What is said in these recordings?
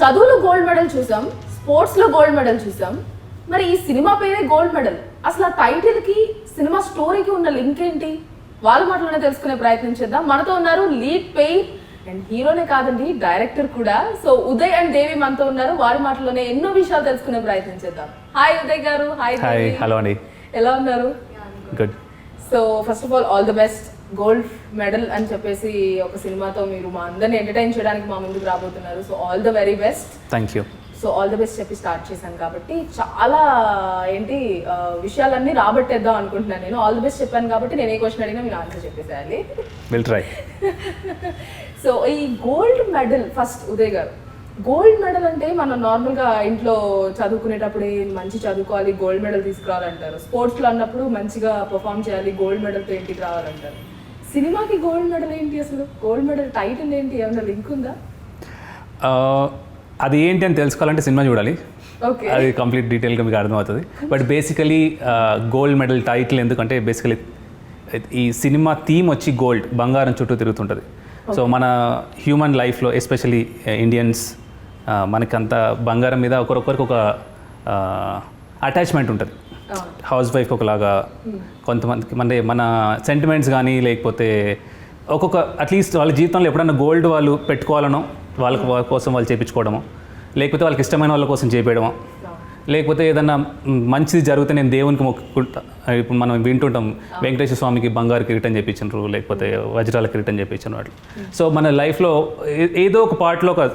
చదువులో gold medal చూసాం, sports లో గోల్డ్ మెడల్ చూసాం. మరి ఈ సినిమా పేరే గోల్డ్ మెడల్. అసలు ఆ టైటిల్ కి సినిమా స్టోరీకి ఉన్న లింక్ ఏంటి? వాళ్ళ మాటలోనే తెలుసుకునే ప్రయత్నం చేద్దాం. మనతో ఉన్నారు లీడ్ పెయిర్ అండ్ హీరోనే కాదండి, డైరెక్టర్ కూడా. సో ఉదయ్ అండ్ దేవి మనతో ఉన్నారు. వారి మాటలోనే ఎన్నో విషయాలు తెలుసుకునే ప్రయత్నం చేద్దాం. హాయ్ ఉదయ్ గారు. హాయ్. హలో అండి. ఎలా ఉన్నారు? Good. So first of all the best. Gold medal అని చెప్పేసి ఒక సినిమాతో మీరు మా అందరిని ఎంటర్టైన్ చేయడానికి మా ముందుకు రాబోతున్నారు. So all the very best. Thank you. So all the best చెప్పి స్టార్ట్ చేశాను కాబట్టి చాలా విషయాలన్నీ రాబట్టేద్దాం అనుకుంటున్నాను. నేను ఆల్ ది బెస్ట్ చెప్పాను కాబట్టి నేను ఏ క్వశ్చన్ అడిగినా మీరు ఆన్సర్ చెప్పేసేయాలి. Will try. సో ఈ గోల్డ్ మెడల్ ఫస్ట్ ఉదయ్ గారు, గోల్డ్ మెడల్ అంటే మనం నార్మల్గా ఇంట్లో చదువుకునేటప్పుడు మంచి చదువుకోవాలి, గోల్డ్ మెడల్ తీసుకురావాలంటారు. స్పోర్ట్స్లో అన్నప్పుడు మంచిగా పర్ఫామ్ చేయాలి, గోల్డ్ మెడల్తో ఇంటికి రావాలంటారు. సినిమాకి గోల్డ్ మెడల్ ఏంటి? అసలు గోల్డ్ మెడల్ టైటిల్ ఏంటి? ఏమైనా లింక్ ఉందా? అది ఏంటి అని తెలుసుకోవాలంటే సినిమా చూడాలి. ఓకే, అది కంప్లీట్ డీటెయిల్గా మీకు అర్థమవుతుంది. But basically gold medal title ఎందుకంటే బేసికలీ ఈ సినిమా థీమ్ వచ్చి గోల్డ్, బంగారం చుట్టూ తిరుగుతుంటుంది. సో మన హ్యూమన్ లైఫ్లో ఎస్పెషలీ ఇండియన్స్ మనకంత బంగారం మీద ఒకరొకరికి ఒక అటాచ్మెంట్ ఉంటుంది. హౌస్ వైఫ్ ఒకలాగా, కొంతమందికి మన సెంటిమెంట్స్ కానీ లేకపోతే ఒక్కొక్క అట్లీస్ట్ వాళ్ళ జీవితంలో ఎప్పుడైనా గోల్డ్ వాళ్ళు పెట్టుకోవాలనో వాళ్ళ కోసం వాళ్ళు చేయించుకోవడమో, లేకపోతే వాళ్ళకి ఇష్టమైన వాళ్ళ కోసం చేయించడమో, లేకపోతే ఏదన్నా మంచిది జరిగితే నేను దేవునికి మొక్కుకుంటా. ఇప్పుడు మనం వింటుంటాం వెంకటేశ్వర స్వామికి బంగారు కిరీటం చేయించారు, లేకపోతే వజ్రాల కిరీటం చేయించారు అట్లా. సో మన లైఫ్లో ఏదో ఒక పార్ట్లో ఒక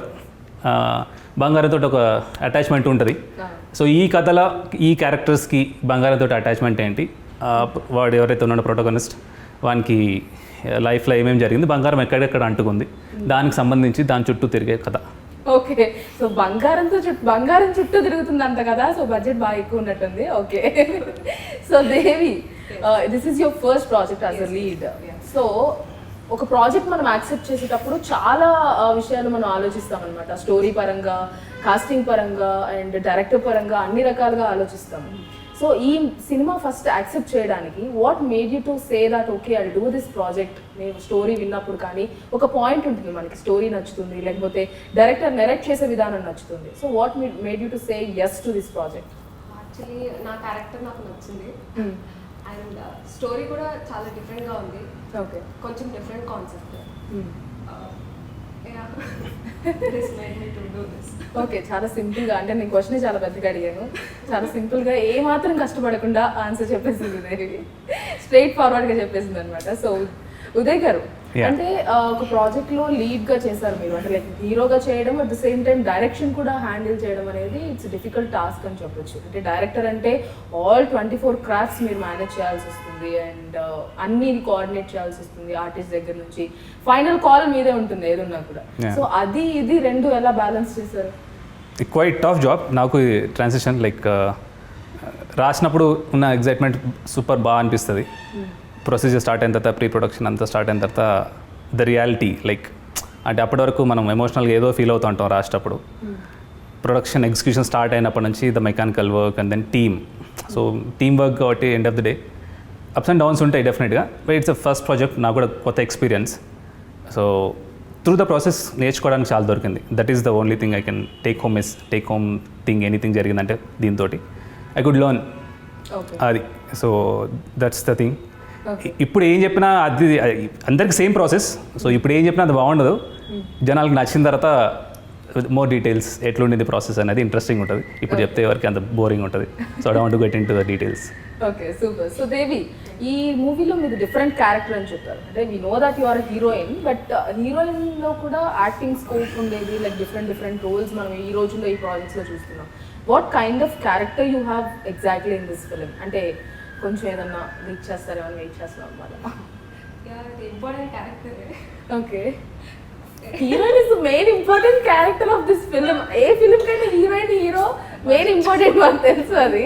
బంగారంతో ఒక అటాచ్మెంట్ ఉంటుంది. సో ఈ కథలో ఈ క్యారెక్టర్స్కి బంగారంతో అటాచ్మెంట్ ఏంటి, వాడు ఎవరైతే ఉన్నాడో ప్రొటోగనిస్ట్, వానికి లైఫ్లో ఏమేమి జరిగింది, బంగారం ఎక్కడెక్కడ అంటుకుంది, దానికి సంబంధించి దాని చుట్టూ తిరిగే కథ. ఓకే, సో బంగారం చుట్టూ తిరుగుతుంది అంత కదా. సో బడ్జెట్ బాగా ఎక్కువ ఉన్నట్టుంది. Okay, so Devi, this is your first project as a lead. So ఒక ప్రాజెక్ట్ మనం యాక్సెప్ట్ చేసేటప్పుడు చాలా విషయాలు మనం ఆలోచిస్తాం అనమాట. స్టోరీ పరంగా, కాస్టింగ్ పరంగా అండ్ డైరెక్టర్ పరంగా అన్ని రకాలుగా ఆలోచిస్తాం. సో ఈ సినిమా ఫస్ట్ యాక్సెప్ట్ చేయడానికి what made you to say that okay I do this project? నేను స్టోరీ విన్నప్పుడు కానీ ఒక పాయింట్ ఉంటుంది, మనకి స్టోరీ నచ్చుతుంది, లేకపోతే డైరెక్టర్ నెరేట్ చేసే విధానం నచ్చుతుంది. So what made you to say yes to this project? Actually నా క్యారెక్టర్ నాకు నచ్చింది అండ్ స్టోరీ కూడా చాలా డిఫరెంట్గా ఉంది. ఓకే, కొంచెం డిఫరెంట్ కాన్సెప్ట్. ఓకే, చాలా సింపుల్గా, అంటే నేను క్వశ్చన్ చాలా పెద్దగా అడిగాను. చాలా సింపుల్గా ఏ మాత్రం కష్టపడకుండా ఆన్సర్ చెప్పేసింది దేవి, స్ట్రైట్ ఫార్వర్డ్గా చెప్పేసింది అనమాట. సో ఉదయ్ గారు, అంటే ఒక ప్రాజెక్ట్ లో లీడ్ గా చేశారు మీరు, అంటే లైక్ హీరోగా చేయడం, at the same time direction కూడా హ్యాండిల్ చేయడం అనేది ఇట్స్ డిఫికల్ట్ టాస్క్ అని చెప్పొచ్చు. అంటే డైరెక్టర్ అంటే ఆల్ 24 క్రాఫ్ట్స్ మీరు మేనేజ్ చేయాల్సి వస్తుంది అండ్ అన్ని కోఆర్డినేట్ చేయాల్సి వస్తుంది. ఆర్టిస్ట్ దగ్గర నుంచి ఫైనల్ కాల్ మీదే ఉంటుంది ఏదున్నా కూడా. సో అది ఇది రెండు ఎలా బ్యాలెన్స్ చేశారు? Quite tough job. నాకు ట్రాన్సిషన్ లైక్ రాసినప్పుడు ఉన్న ఎగ్జైట్మెంట్ సూపర్ బాగా అనిపిస్తుంది. ప్రొసీజర్ స్టార్ట్ అయిన తర్వాత, ప్రీ ప్రొడక్షన్ అంతా స్టార్ట్ అయిన తర్వాత ద రియాలిటీ లైక్, అంటే అప్పటి వరకు మనం ఎమోషనల్గా ఏదో ఫీల్ అవుతూ ఉంటాం రాసేటప్పుడు. ప్రొడక్షన్ ఎగ్జిక్యూషన్ స్టార్ట్ అయినప్పటి నుంచి the mechanical work and then team. So team work కాబట్టి end of the day ups and downs ఉంటాయి డెఫినెట్గా. But it's a first project, నాకు కూడా కొత్త experience. So through the process నేర్చుకోవడానికి చాలా దొరికింది. That is the only thing I can take home thing. Anything జరిగిందంటే దీంతో ఐ కుడ్ లెర్న్ అది. So that's the thing. ఇప్పుడు ఏం చెప్పినా అది అందరికి సేమ్ ప్రాసెస్. సో ఇప్పుడు ఏం చెప్పినా అది బాగుండదు. జనాలకు నచ్చిన తర్వాత మోర్ డీటెయిల్స్ ఎట్లుండింది ప్రాసెస్ అనేది ఇంట్రెస్టింగ్ ఉంటుంది. ఇప్పుడు చెప్తే ఎవరికి అంత బోరింగ్ ఉంటుంది. So I want to get in to the details. Okay, super. So Devi, ఈ మూవీలో మీరు డిఫరెంట్ క్యారెక్టర్ అని చెప్పారు. అంటే we know that you are heroine, but హీరోయిన్లో కూడా యాక్టింగ్ స్కోప్ ఉండేది, లైక్ డిఫరెంట్ రోల్స్ మనం ఈ రోజుల్లో ఈ ప్రాజెక్ట్స్లో చూస్తున్నాం. What kind of character you have exactly in this film? అంటే కొంచెం ఏదన్నా వెయిట్ చేస్తారేమని వెయిట్ చేస్తున్నాం అన్నమాట. Important character. Okay, heroine is the main important character of this film. ఏ ఫిలిం కైనా హీరోయిన్ హీరో మెయిన్ ఇంపార్టెంట్ మనకు తెలుసు అది.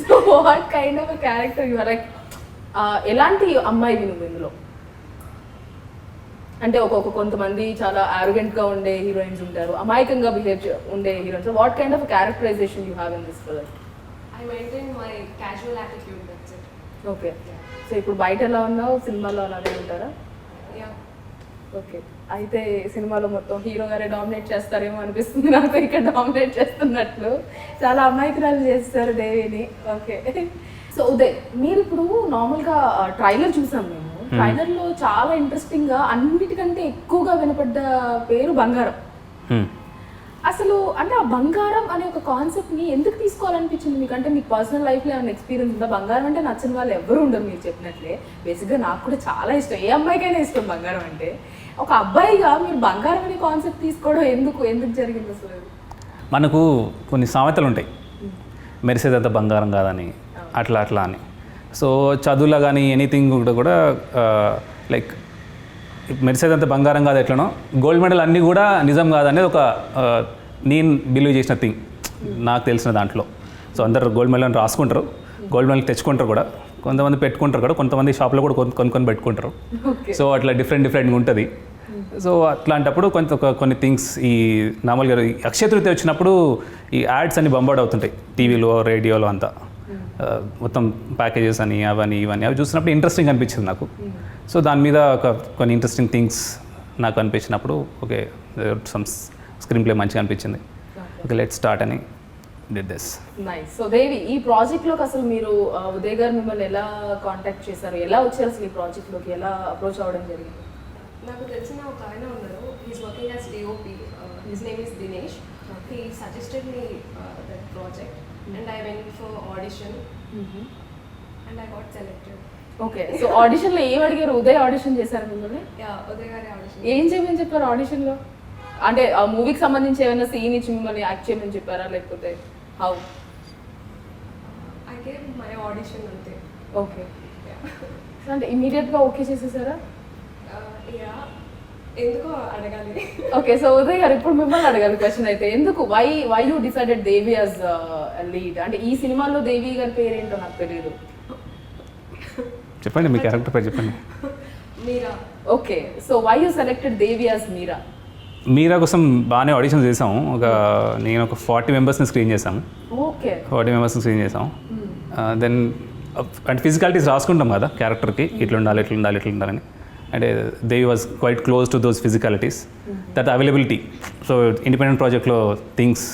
So what kind of character you are like? ఎలాంటి అమ్మాయి నువ్వు ఇందులో? అంటే కొంతమంది చాలా ఆరోగెంట్గా ఉండే హీరోయిన్స్ ఉంటారు, అమాయకంగా బిహేవ్ ఉండే heroines. What kind of characterisation you have in this film? I maintain my casual attitude, that's it. Okay, so ఇప్పుడు బయట ఎలా ఉన్నావు, సినిమాలో అలానే ఉంటారా? Yeah. ఓకే. అయితే సినిమాలో మొత్తం హీరో గారే డామినేట్ చేస్తారేమో అనిపిస్తుంది నాకు, ఇక్కడ డామినేట్ చేస్తున్నట్లు. చాలా అమాయకురాలు చేస్తారు దేవిని. ఓకే. సో ఉదయ్, మీరు ఇప్పుడు నార్మల్గా ట్రైలర్ చూసాం మేము. ట్రైలర్లో చాలా ఇంట్రెస్టింగ్గా అన్నిటికంటే ఎక్కువగా వినపడ్డ పేరు బంగారం. అసలు అంటే ఆ బంగారం అనే ఒక కాన్సెప్ట్ని ఎందుకు తీసుకోవాలనిపించింది మీకు? అంటే మీకు పర్సనల్ లైఫ్లో ఏమైనా ఎక్స్పీరియన్స్ ఉందా? బంగారం అంటే నచ్చిన వాళ్ళు ఎవరు ఉండరు మీరు చెప్పినట్లే. బేసిక్గా నాకు కూడా చాలా ఇష్టం, ఏ అమ్మాయికైనా ఇష్టం బంగారం అంటే. ఒక అబ్బాయిగా మీరు బంగారం అనే కాన్సెప్ట్ తీసుకోవడం ఎందుకు జరిగింది అసలు? మనకు కొన్ని సామెతలు ఉంటాయి, మెరిసేదంతా బంగారం కాదని, అట్లా అని. సో చదువులో కానీ ఎనీథింగ్ కూడా లైక్ మెరిసేదంతా బంగారం కాదు ఎట్లనో, గోల్డ్ మెడల్ అన్నీ కూడా నిజం కాదనేది ఒక నేను బిలీవ్ చేసిన థింగ్ నాకు తెలిసిన దాంట్లో. సో అందరు గోల్డ్ మెడల్ అని రాసుకుంటారు, గోల్డ్ మెడల్ తెచ్చుకుంటారు కూడా, కొంతమంది పెట్టుకుంటారు కూడా, కొంతమంది షాప్లో కూడా కొనుక్కొని పెట్టుకుంటారు. సో అట్లా డిఫరెంట్గా ఉంటుంది. సో అట్లాంటప్పుడు కొన్ని థింగ్స్ ఈ నార్మల్గా అక్షయ తృతీయ వచ్చినప్పుడు ఈ యాడ్స్ అన్ని బంబార్డ్ అవుతుంటాయి టీవీలో, రేడియోలో అంతా. మొత్తం ప్యాకేజెస్ అని అవన్నీ ఇవన్నీ అవి చూసినప్పుడు ఇంట్రెస్టింగ్ అనిపించింది నాకు. సో దాని మీద కొన్ని ఇంట్రెస్టింగ్ థింగ్స్ నాకు అనిపించినప్పుడు ఓకే సమ్ స్క్రీన్ ప్లే మంచిగా అనిపించింది, ఓకే లెట్ స్టార్ట్ అని did this. Nice. So Devi, ఈ ప్రాజెక్ట్లోకి అసలు మీరు ఉదయ్ గారు మిమ్మల్ని ఎలా కాంటాక్ట్ చేశారు, ఎలా వచ్చారు అసలు ఈ ప్రాజెక్ట్లోకి, ఎలా అప్రోచ్ అవ్వడం జరిగింది? నాకు తెలిసిన ఒక ఆయన ఉన్నారు, he's working as DOP, his name is Dinesh. He suggested me that project and I went for audition and I got selected. Okay. So ఆడిషన్లో ఏం అడిగారు? ఉదయ్ ఆడిషన్ చేశారు మిమ్మల్ని? ఉదయ్ గారి ఆడిషన్. ఏం చేయమని చెప్పారు ఆడిషన్లో? అంటే ఆ మూవీకి సంబంధించి ఏమైనా సీన్ ఇచ్చి మిమ్మల్ని యాక్ట్ చేయమని చెప్పారా, లేకపోతే how? I gave my audition అంతే. ఓకే. అంటే ఇమీడియట్గా ఓకే చేసేసారా? ఎందుకో అడగాలి. ఓకే. సో ఉదయ్ గారు, ఇప్పుడు మిమ్మల్ని అడగాలి క్వశ్చన్ అయితే, ఎందుకు why you decided Devi as lead? అంటే ఈ సినిమాలో దేవి గారి పేరు ఏంటో నాకు తెలియదు. చెప్పండి, మీ క్యారెక్టర్ పేరు చెప్పండి. Meera. Okay. So why you selected Devi as Meera? Meera కోసం బాగానే ఆడిషన్స్ చేసాము. నేను ఒక 40 మెంబర్స్ని స్క్రీన్ చేసాము. ఓకే. 40 మెంబర్స్ని స్క్రీన్ చేసాము. దెన్ అంటే ఫిజికాలిటీస్ రాసుకుంటాం కదా క్యారెక్టర్కి, ఇట్లా ఉండాలని. అంటే Devi was quite close to those physicalities, that availability. So independent ప్రాజెక్ట్లో థింగ్స్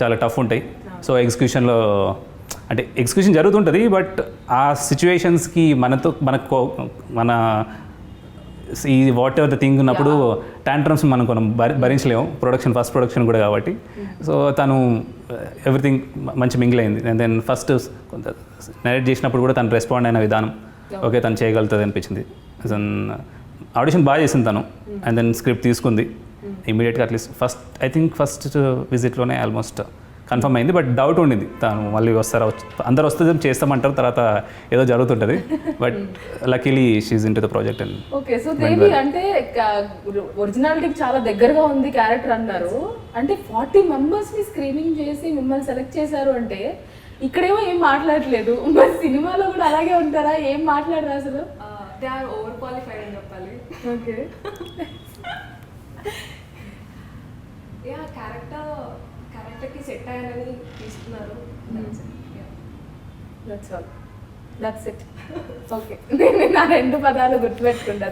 చాలా టఫ్ ఉంటాయి. సో ఎగ్జిక్యూషన్లో అంటే ఎగ్జిక్యూషన్ జరుగుతుంటుంది, బట్ ఆ సిచ్యువేషన్స్కి మన ఈ వాట్ ఎవర్ ద థింగ్ ఉన్నప్పుడు టాంట్రమ్స్ మనం భరించలేము, ఫస్ట్ ప్రొడక్షన్ కూడా కాబట్టి. సో తను ఎవ్రీథింగ్ మంచి మింగిల్ అయింది. అండ్ దెన్ ఫస్ట్ కొంత నరేట్ చేసినప్పుడు కూడా తను రెస్పాండ్ అయిన విధానం ఓకే తను చేయగలుగుతుంది అనిపించింది. ఆడిషన్ బాగా చేసింది తను. అండ్ దెన్ స్క్రిప్ట్ తీసుకుంది ఇమీడియట్గా. అట్లీస్ట్ ఫస్ట్ విజిట్లోనే ఆల్మోస్ట్ కన్ఫర్మ్ అయింది. బట్ డౌట్ ఉండింది, తను మళ్ళీ అందరు వస్తే చేస్తామంటారు, తర్వాత ఏదో జరుగుతుంటుంది. But luckily she in to the project. And okay. So Devi అంటే ఒరిజినాలిటీకి చాలా దగ్గరగా ఉంది క్యారెక్టర్ అన్నారు. అంటే 40 మెంబర్స్ని స్క్రీనింగ్ చేసి మిమ్మల్ని సెలెక్ట్ చేశారు అంటే ఇక్కడేమో ఏం మాట్లాడలేదు, మరి సినిమాలో కూడా అలాగే ఉంటారా? ఏం మాట్లాడరా అసలు? దే ఆర్ ఓవర్ క్వాలిఫైడ్ అని చెప్పాలి. ఓకే. యా క్యారెక్టర్కి సెట్ అయ్యానని తీసుకున్నారు. That's it. ఓకే. నేను నా 2 పదాలు గుర్తుపెట్టుకుంటా.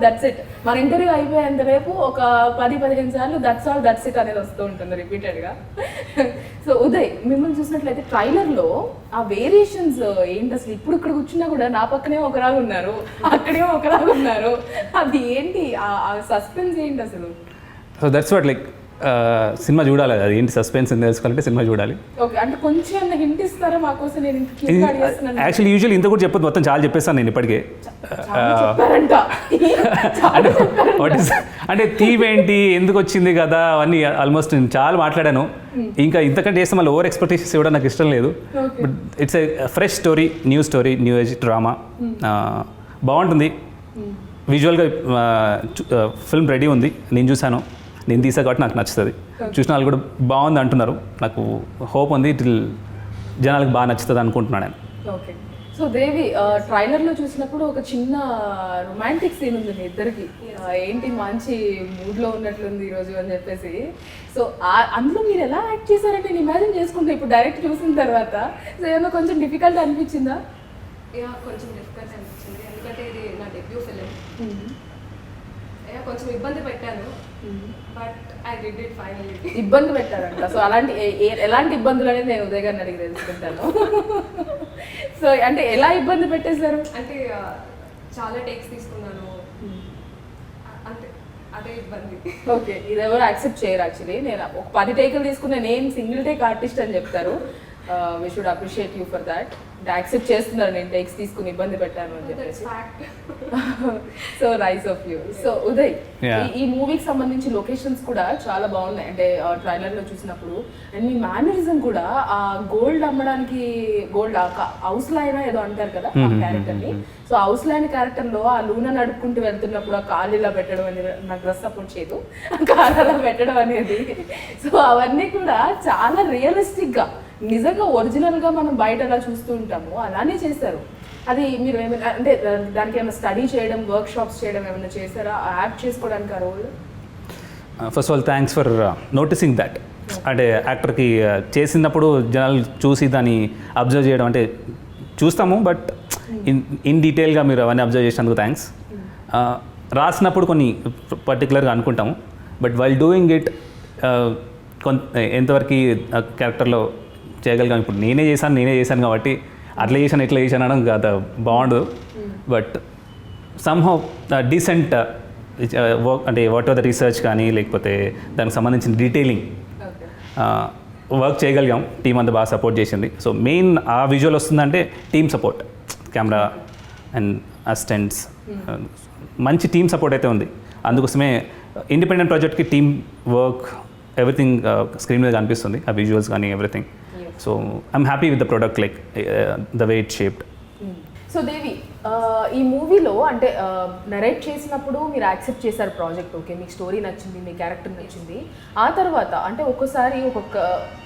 That's it. మన ఇంటర్వ్యూ అయిపోయేంత రేపు ఒక 10-15 సార్లు దట్స్ ఇట్ అనేది వస్తూ ఉంటుంది రిపీటెడ్గా. సో ఉదయ్, మిమ్మల్ని చూసినట్లయితే ట్రైలర్లో ఆ వేరియేషన్స్ ఏంటి అసలు? ఇప్పుడు ఇక్కడ కూర్చున్నా కూడా నా పక్కనే ఒకలాగా ఉన్నారు, అక్కడేమో ఒకలాగా ఉన్నారు. అది ఏంటి ఆ సస్పెన్స్ ఏంటి అసలు? So that's what like cinema చూడాలి, అది ఏంటి సస్పెన్స్ అని తెలుసుకోవాలంటే సినిమా చూడాలి. ఓకే. అంటే కొంచెం హింట్ ఇస్తారా మాకోసం? నేను యాక్చువల్లీ యూజువల్లీ ఇంత కూడా చెప్పదు, మొత్తం చాలా చెప్పేస్తాను నేను ఇప్పటికే. అంటే థీమ్ ఏంటి, ఎందుకు వచ్చింది కదా అవన్నీ ఆల్మోస్ట్ నేను చాలా మాట్లాడాను. ఇంకా ఇంతకంటే చేస్తే మళ్ళీ ఓవర్ ఎక్స్పెక్టేషన్స్ ఇవ్వడం నాకు ఇష్టం లేదు. But it's a fresh story, new age drama. బాగుంటుంది విజువల్గా. ఫిల్మ్ రెడీ ఉంది, నేను చూశాను, నేను తీసా కాబట్టి నాకు నచ్చుతుంది. చూసిన వాళ్ళు కూడా బాగుంది అంటున్నారు. నాకు హోప్ ఉంది జనాలకు బాగా నచ్చుతుంది అనుకుంటున్నాను నేను. ఓకే. సో దేవి, ట్రైలర్లో చూసినప్పుడు ఒక చిన్న రొమాంటిక్ సీన్ ఉంది మీ ఇద్దరికి. ఏంటి మంచి మూడ్లో ఉన్నట్లుంది ఈరోజు అని చెప్పేసి. సో అందులో మీరు ఎలా యాక్ట్ చేశారని నేను ఇమాజిన్ చేసుకుంటాను ఇప్పుడు డైరెక్ట్ చూసిన తర్వాత. సో ఏమో కొంచెం డిఫికల్ట్ అనిపించిందా? కొంచెం డిఫికల్ట్ అనిపించింది, ఎందుకంటే ఇది నా డెబ్యూ ఫిలిం. కొంచెం ఇబ్బంది పెట్టాను, but I did it finally. ఇబ్బంది పెట్టారంట. సో అలాంటి ఎలాంటి ఇబ్బందులు అనేది నేను ఉదయ్ గారిని అడిగి తెలుసుకుంటాను. సో అంటే ఎలా ఇబ్బంది పెట్టేశారు? అంటే చాలా టేక్స్ తీసుకున్నాను, అంటే అదే ఇబ్బంది. ఓకే, ఇది ఎవరు యాక్సెప్ట్ చేయరు యాక్చువల్లీ. నేను ఒక 10 టేకులు తీసుకున్న నేను సింగిల్ టేక్ ఆర్టిస్ట్ అని చెప్తారు. We should appreciate you for that. అంటే యాక్సెప్ట్ చేస్తున్నారు నేను టేక్స్ తీసుకుని ఇబ్బంది పెట్టాను అని చెప్పేసి. So nice of you. So Uday, ఈ మూవీకి సంబంధించి లొకేషన్స్ కూడా చాలా బాగున్నాయి. అంటే ట్రైలర్ లో చూసినప్పుడు అండ్ మీ మేనరిజం కూడా ఆ గోల్డ్ అమ్మడానికి గోల్డ్ హౌస్ లో అయినా ఏదో అంటారు కదా ఆ క్యారెక్టర్ ని. సో హౌస్ లైన్ క్యారెక్టర్ లో ఆ లూన నడుపుకుంటూ వెళ్తున్నప్పుడు ఆ కాలు ఇలా పెట్టడం అనేది నాకు డ్రెస్ సపోర్ట్ చేయదు, కాలు అలా పెట్టడం అనేది. సో అవన్నీ కూడా చాలా రియలిస్టిక్ గా నిజంగా ఒరిజినల్ గా మనం బయట అలా చూస్తూ ఉంటాము అలానే చేశారు. అది మీరు ఏమైనా అంటే దానికి ఏమైనా స్టడీ చేయడం, వర్క్ షాప్స్ చేయడం ఏమైనా చేశారా యాక్ట్ చేసుకోవడానికి ఆ రోల్? First of all thanks for noticing that. అంటే యాక్టర్కి చేసినప్పుడు జనాలు చూసి దాన్ని అబ్జర్వ్ చేయడం, అంటే చూస్తాము బట్ ఇన్ డీటెయిల్గా మీరు అవన్నీ అబ్జర్వ్ చేసినందుకు థ్యాంక్స్. రాసినప్పుడు కొన్ని పర్టికులర్గా అనుకుంటాము, బట్ వైల్ డూయింగ్ ఇట్ ఎంతవరకు క్యారెక్టర్లో చేయగలిగాం. ఇప్పుడు నేనే చేశాను కాబట్టి అట్లా చేశాను ఇట్లా చేశాను అనడం కాదు, బాగుండదు. బట్ సమ్హౌ డీసెంట్ వర్క్, అంటే వాట్ ఆర్ ద రీసెర్చ్ కానీ లేకపోతే దానికి సంబంధించిన డీటెయిలింగ్ వర్క్ చేయగలిగాం. టీం అంతా బాగా సపోర్ట్ చేసింది. సో మెయిన్ ఆ విజువల్ వస్తుందంటే team support, camera and assistants, మంచి టీమ్ సపోర్ట్ అయితే ఉంది. అందుకోసమే ఇండిపెండెంట్ ప్రాజెక్ట్కి టీమ్ వర్క్ ఎవ్రీథింగ్ స్క్రీన్ మీద కనిపిస్తుంది, ఆ విజువల్స్ కానీ everything. So I'm happy with the product, like the way it shaped. So Devi, ఈ మూవీలో అంటే నరేట్ చేసినప్పుడు మీరు యాక్సెప్ట్ చేశారు ప్రాజెక్ట్, ఓకే, మీకు స్టోరీ నచ్చింది, మీ క్యారెక్టర్ నచ్చింది. ఆ తర్వాత అంటే ఒక్కోసారి ఒక్కొక్క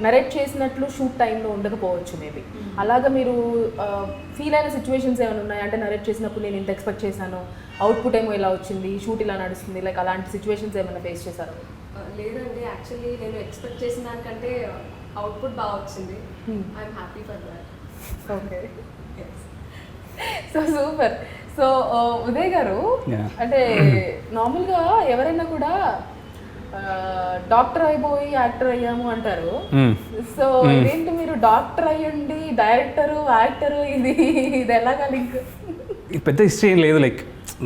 నరేట్ చేసినట్లు షూట్ టైంలో ఉండకపోవచ్చు మేబీ. అలాగా మీరు ఫీల్ అయిన సిచ్యువేషన్స్ ఏమైనా ఉన్నాయి? అంటే నరేట్ చేసినప్పుడు నేను ఇంత ఎక్స్పెక్ట్ చేశాను, అవుట్పుట్ ఏమో ఇలా వచ్చింది, షూట్ ఇలా నడుస్తుంది, లైక్ అలాంటి సిచ్యువేషన్స్ ఏమైనా ఫేస్ చేశారు? లేదండి, యాక్చువల్లీ నేను ఎక్స్పెక్ట్ చేసిన దానికంటే అవుట్పుట్ బాగా వచ్చింది. I'm happy for that. Okay, so super. So Uday గారు, అంటే నార్మల్గా ఎవరైనా కూడా డాక్టర్ అయిపోయి యాక్టర్ అయ్యాము అంటారు. సో ఇదేంటి మీరు డాక్టర్ అయ్యండి డైరెక్టరు యాక్టరు, ఇది ఎలాగా లింక్? పెద్ద హిస్టరీ ఏం లేదు, లైక్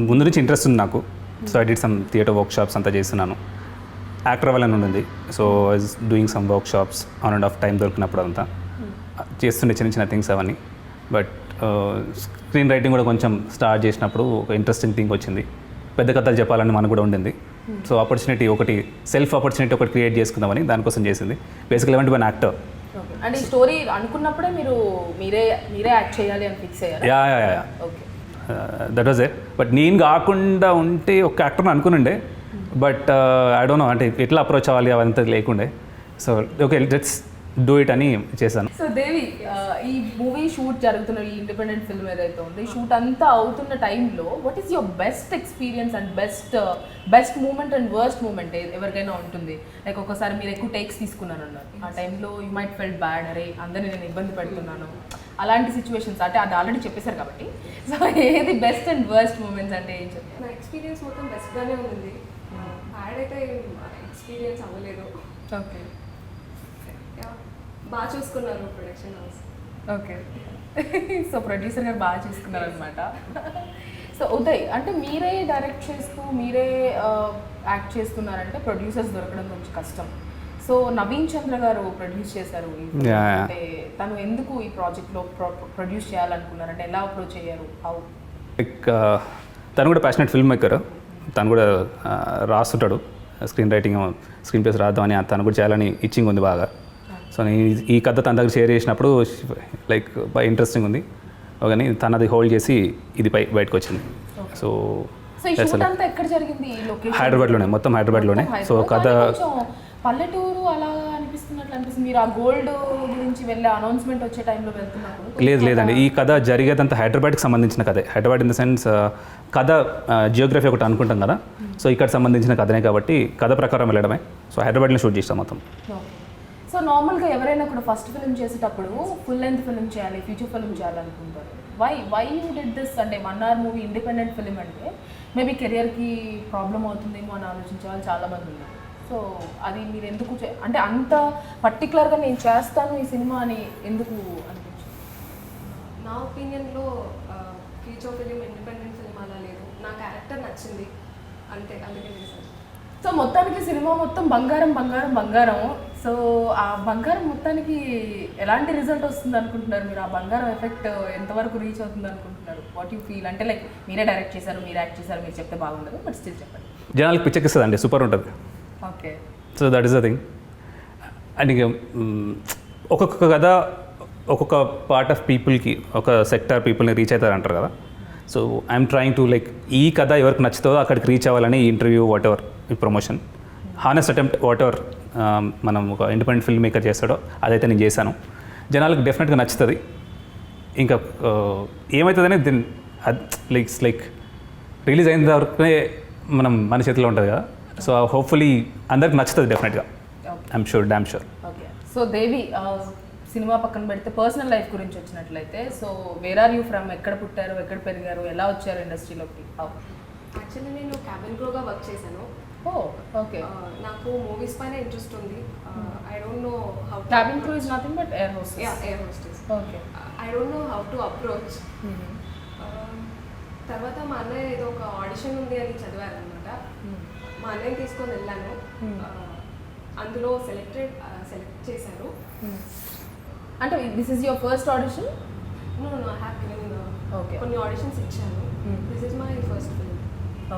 ముందు నుంచి ఇంట్రెస్ట్ ఉంది నాకు. So I did some theatre work shops అంతా చేస్తున్నాను. యాక్టర్ అవ్వాలని ఉండింది. So I was doing some work shops on and of time దొరికినప్పుడు అంతా చేస్తుండే చిన్న చిన్న థింగ్స్ అవన్నీ. బట్ స్క్రీన్ రైటింగ్ కూడా కొంచెం స్టార్ట్ చేసినప్పుడు ఒక ఇంట్రెస్టింగ్ థింగ్ వచ్చింది. పెద్ద కథలు చెప్పాలని మనకు కూడా ఉండింది. సో ఆపర్చునిటీ ఒకటి, సెల్ఫ్ ఆపర్చునిటీ ఒకటి క్రియేట్ చేసుకుందామని దానికోసం చేసింది. Basically I want to be an actor. అంటే ఈ స్టోరీ అనుకున్నప్పుడే మీరు మీరే యాక్ట్ చేయాలి అని ఫిక్స్ అయ్యారు? Yeah okay, that was it. But నేను కాకుండా ఉంటే ఒక యాక్టర్ని అనుకునుండే, బట్ ఐ డోంట్ నో అంటే ఎట్లా అప్రోచ్ అవ్వాలి అవంతా లేకుండే. So okay, let's do it అని చేశాను. సో దేవి, ఈ మూవీ షూట్ జరుగుతున్న ఈ ఇండిపెండెంట్ ఫిల్మ్ ఏదైతే ఉందో, ఈ షూట్ అంతా అవుతున్న టైంలో what is your best experience and best moment and worst moment ఎవరికైనా ఉంటుంది? లైక్ ఒకసారి మీరు ఎక్కువ టేక్స్ తీసుకున్నాను అన్నారు, ఆ టైంలో యూ మైట్ ఫెల్ట్ బ్యాడ్, అరే అందరినీ నేను ఇబ్బంది పెడుతున్నాను, అలాంటి సిచ్యువేషన్స్. అంటే అది ఆల్రెడీ చెప్పేశారు కాబట్టి, సో ఏది బెస్ట్ అండ్ వర్స్ట్ మూమెంట్స్ అంటే ఏం చెప్తారు? నా ఎక్స్పీరియన్స్ మొత్తం బెస్ట్గానే ఉంది, బ్యాడ్ అయితే ఎక్స్పీరియన్స్ అవ్వలేదు. ఓకే, బాగా చూసుకున్నారు production house. Okay, so producer గారు బాగా చూసుకున్నారు అనమాట. సో ఉదయ్, అంటే మీరే డైరెక్ట్ చేస్తూ మీరే యాక్ట్ చేస్తున్నారంటే ప్రొడ్యూసర్స్ దొరకడం కొంచెం కష్టం. సో నవీన్ చంద్ర గారు ప్రొడ్యూస్ చేశారు. అంటే తను ఎందుకు ఈ ప్రాజెక్ట్లో ప్రొడ్యూస్ చేయాలనుకున్నారు? అంటే ఎలా అప్రోచ్ అయ్యారు? హౌ? లైక్ తను కూడా ప్యాషనెట్ ఫిల్మ్ మేకర్, తను కూడా రాస్తుంటాడు, స్క్రీన్ రైటింగ్ స్క్రీన్ ప్లేస్ రాద్దామని తను కూడా చేయాలని ఇచ్చింగ్ ఉంది బాగా. సో నేను ఈ కథ తన దగ్గర షేర్ చేసినప్పుడు లైక్ బాగా ఇంట్రెస్టింగ్ ఉంది, కానీ తను అది హోల్డ్ చేసి ఇది బయటకు వచ్చింది. సో ఎక్కడ జరిగింది? హైదరాబాద్లోనే, మొత్తం హైదరాబాద్లోనే. సో కథ పల్లెటూరు అలా అనిపిస్తుంది. మీరు ఆ గోల్డ్ గురించి వెళ్ళే అనౌన్స్మెంట్ వచ్చే టైంలో వెళ్తున్నప్పుడు? లేదండి, ఈ కథ జరిగేదంతా హైదరాబాద్కి సంబంధించిన కథే. హైదరాబాద్ ఇన్ ద సెన్స్ కథ జియోగ్రఫీ ఒకటి అనుకుంటాం కదా, సో ఇక్కడ సంబంధించిన కథనే కాబట్టి కథ ప్రకారం వెళ్ళడమే. సో హైదరాబాద్లో షూట్ చేస్తాం మొత్తం. సో నార్మల్గా ఎవరైనా కూడా ఫస్ట్ ఫిల్మ్ చేసేటప్పుడు ఫుల్ లెంత్ ఫిల్మ్ చేయాలి, ఫీచర్ ఫిల్మ్ చేయాలనుకుంటారు. Why you did this? అంటే 1 hour మూవీ ఇండిపెండెంట్ ఫిల్మ్ అంటే మేబీ కెరియర్కి ప్రాబ్లం అవుతుందేమో అని ఆలోచించే వాళ్ళు చాలామంది ఉన్నారు. సో అది మీరు ఎందుకు అంటే అంత పర్టికులర్గా నేను చేస్తాను ఈ సినిమా అని ఎందుకు అనిపించింది? నా ఒపీనియన్లో ఫీచర్ ఫిలిం ఇండిపెండెంట్ ఫిలిం అలా లేదు, నా క్యారెక్టర్ నచ్చింది అంతే, అందుకే చేశాను. సో మొత్తానికి సినిమా మొత్తం బంగారం బంగారం బంగారం. సో ఆ బంగారం మొత్తానికి ఎలాంటి రిజల్ట్ వస్తుంది అనుకుంటున్నారు మీరు? ఆ బంగారం ఎఫెక్ట్ ఎంతవరకు రీచ్ అవుతుంది అనుకుంటున్నారు? What you feel? అంటే లైక్ మీరే డైరెక్ట్ చేశారు, మీరు యాక్ట్ చేశారు, మీరు చెప్తే బాగుండదు, బట్ స్టిల్ చెప్పండి. జనాలకు పిచ్చెక్కిస్తుందండి, సూపర్ ఉంటుంది. Okay. So that is the thing. And ఇక ఒక్కొక్క కథ ఒక్కొక్క పార్ట్ ఆఫ్ పీపుల్కి, ఒక సెక్టార్ పీపుల్ని రీచ్ అవుతారంటారు కదా. So I'm trying to like ఈ కథ ఎవరికి నచ్చుతుందో అక్కడికి రీచ్ అవ్వాలని ఈ ఇంటర్వ్యూ, వాట్ ఎవర్ ఈ promotion, honest attempt, what ever మనం ఒక ఇండిపెండెంట్ ఫిల్మ్ మేకర్ చేస్తాడో అదైతే నేను చేశాను. జనాలకు డెఫినెట్గా నచ్చుతుంది. ఇంకా ఏమవుతుందని దీని లైక్ రిలీజ్ అయిన వరకే మన చేతిలో ఉంటుంది కదా. సో హోప్ఫుల్లీ అందరికి నచ్చుతుంది డెఫినెట్గా. I'm sure, damn sure. Okay. So Devi, సినిమా పక్కన పెడితే పర్సనల్ లైఫ్ గురించి వచ్చినట్లయితే, so where are you from? ఎక్కడ పుట్టారు, ఎక్కడ పెరిగారు, ఎలా వచ్చారు ఇండస్ట్రీలోకి? యాక్చువల్లీ నేను క్యాబిన్ క్రూగా వర్క్ చేశాను. ఓ ఓకే. నాకు మూవీస్ పైన ఇంట్రెస్ట్ ఉంది. I don't know how. Cabin crew is nothing but air hostess. Yeah, air hostess. Okay. I don't know how to approach. తర్వాత మా అన్నయ్య ఏదో ఒక ఆడిషన్ ఉంది అని చదివారనమాట. మా అన్నయ్యని తీసుకొని వెళ్ళాను. అందులో సెలెక్ట్ చేశారు. అంటే this is your first audition? No I have given okay. కొన్ని ఆడిషన్స్ ఇచ్చాను. This is my first film.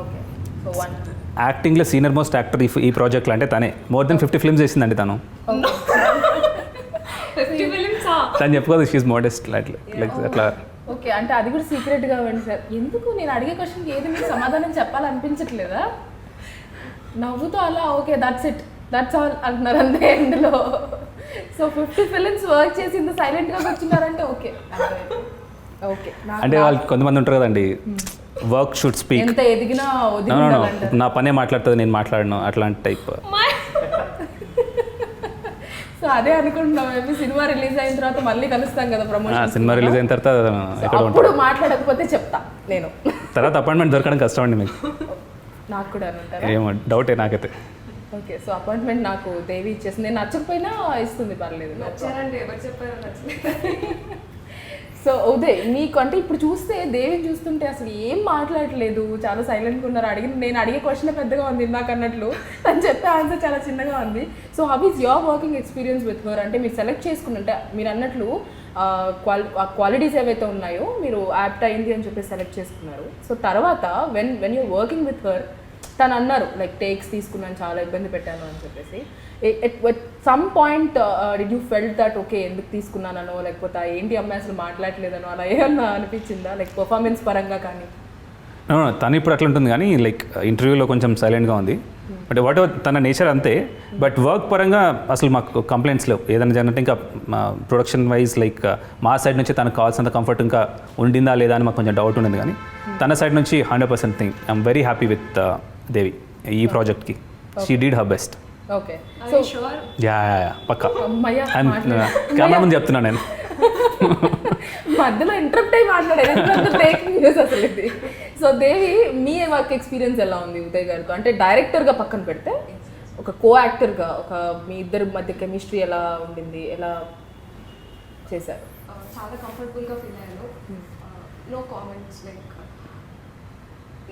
Okay. So one యాక్టింగ్లో సీనియర్ మోస్ట్ యాక్టర్ ఈ ప్రాజెక్ట్లో అంటే తనే. మోర్ దెన్ 50 ఫిల్మ్స్ చేసిందండి తను. 50 ఫిల్మ్స్? తను చెప్పుకోదు, షీఈ్ మోడెస్ట్ లైక్ అట్లా. ఓకే. అంటే అది కూడా సీక్రెట్గా ఇవ్వండి సార్. ఎందుకు నేను అడిగే క్వశ్చన్కి ఏది మీకు సమాధానం చెప్పాలనిపించట్లేదా? నవ్వుతో అలా okay that's it, that's all అంటున్నారు అంతే ఎండ్లో. సో 50 ఫిల్మ్స్ వర్క్ చేసి ఇంత సైలెంట్గా కూర్చున్నారంటే ఓకే. ఓకే. అంటే వాళ్ళు కొంతమంది ఉంటారు కదండి, వర్క్ షుడ్ స్పీక్. ఎంత ఎదిగినా నా పనే మాట్లాడుతుంది, నేను మాట్లాడను, అట్లాంటి టైప్. సో అదే అనుకుంటున్నాం, మేబీ సినిమా రిలీజ్ అయిన తర్వాత మళ్ళీ కలుస్తాం కదా ప్రమోషన్. సినిమా రిలీజ్ అయిన తర్వాత ఎక్కడ అప్పుడు మాట్లాడకపోతే చెప్తా నేను. తర్వాత అపాయింట్మెంట్ దొరకడం కష్టం అండి మీకు. నాకు కూడా అంటారా? ఏమో డౌటే నాకైతే. ఓకే. సో అపాయింట్మెంట్ నాకు దేవి ఇచ్చేసి, నేను నచ్చకపోయినా ఇస్తుంది, పర్లేదు. నచ్చారంటే ఎవరు చెప్పారో నచ్చలేదు. సో ఉదయ్, మీకు అంటే ఇప్పుడు చూస్తే దేవిని చూస్తుంటే అసలు ఏం మాట్లాడలేదు, చాలా సైలెంట్గా ఉన్నారు. నేను అడిగే క్వశ్చన్ పెద్దగా ఉంది నాకు అన్నట్లు, తను చెప్పే ఆన్సర్ చాలా చిన్నగా ఉంది. So how is your working experience with her? అంటే మీరు సెలెక్ట్ చేసుకున్నట్టే మీరు అన్నట్లు క్వాలిటీస్ ఏవైతే ఉన్నాయో మీరు యాప్ట్ అయింది అని చెప్పి సెలెక్ట్ చేసుకున్నారు. సో తర్వాత when you're working with her, తను అన్నారు లైక్ టేక్స్ తీసుకున్నాను, చాలా ఇబ్బంది పెట్టాను అని చెప్పేసి. At some point did you felt that okay ఎందుకు తీసుకున్నానో, లేకపోతే ఏంటి అమ్మాయి అసలు మాట్లాడలేదనో అలా ఏమన్నా అనిపించిందా, లైక్ పర్ఫార్మెన్స్ పరంగా కానీ? తను ఇప్పుడు అట్లా ఉంటుంది కానీ లైక్ ఇంటర్వ్యూలో కొంచెం సైలెంట్గా ఉంది. బట్ వాట్ ఎవర్ తన నేచర్ అంతే. బట్ వర్క్ పరంగా అసలు మాకు కంప్లైంట్స్ లేవు. ఏదైనా జరిగినట్టు ఇంకా ప్రొడక్షన్ వైజ్ లైక్ మా సైడ్ నుంచి తనకు కావాల్సినంత కంఫర్ట్ ఇంకా ఉండిందా లేదా అని మాకు కొంచెం డౌట్ ఉండేది. కానీ తన సైడ్ నుంచి 100% thing I'm very happy with Devi ఈ ప్రాజెక్ట్కి. She did her best. Okay. So sure. Yeah పక్కా. అమ్మయ్య, కెమెరా ముందు చెప్తున్నాను నేను. మధ్యలో ఇంటరప్ట్ అయ్యి మాట్లాడేది బ్రేకింగ్ న్యూస్ అసలు ఇది. సో దేవి, మీ వర్క్ ఎక్స్పీరియన్స్ ఎలా ఉంది ఉదయ్ గారితో? అంటే డైరెక్టర్గా పక్కన పెడితే ఒక కో యాక్టర్గా ఒక మీ ఇద్దరి మధ్య కెమిస్ట్రీ ఎలా ఉండింది, ఎలా చేశారు? చాలా కంఫర్టబుల్గా ఫీల్ అయ్యాను. నో కామెంట్స్, లైక్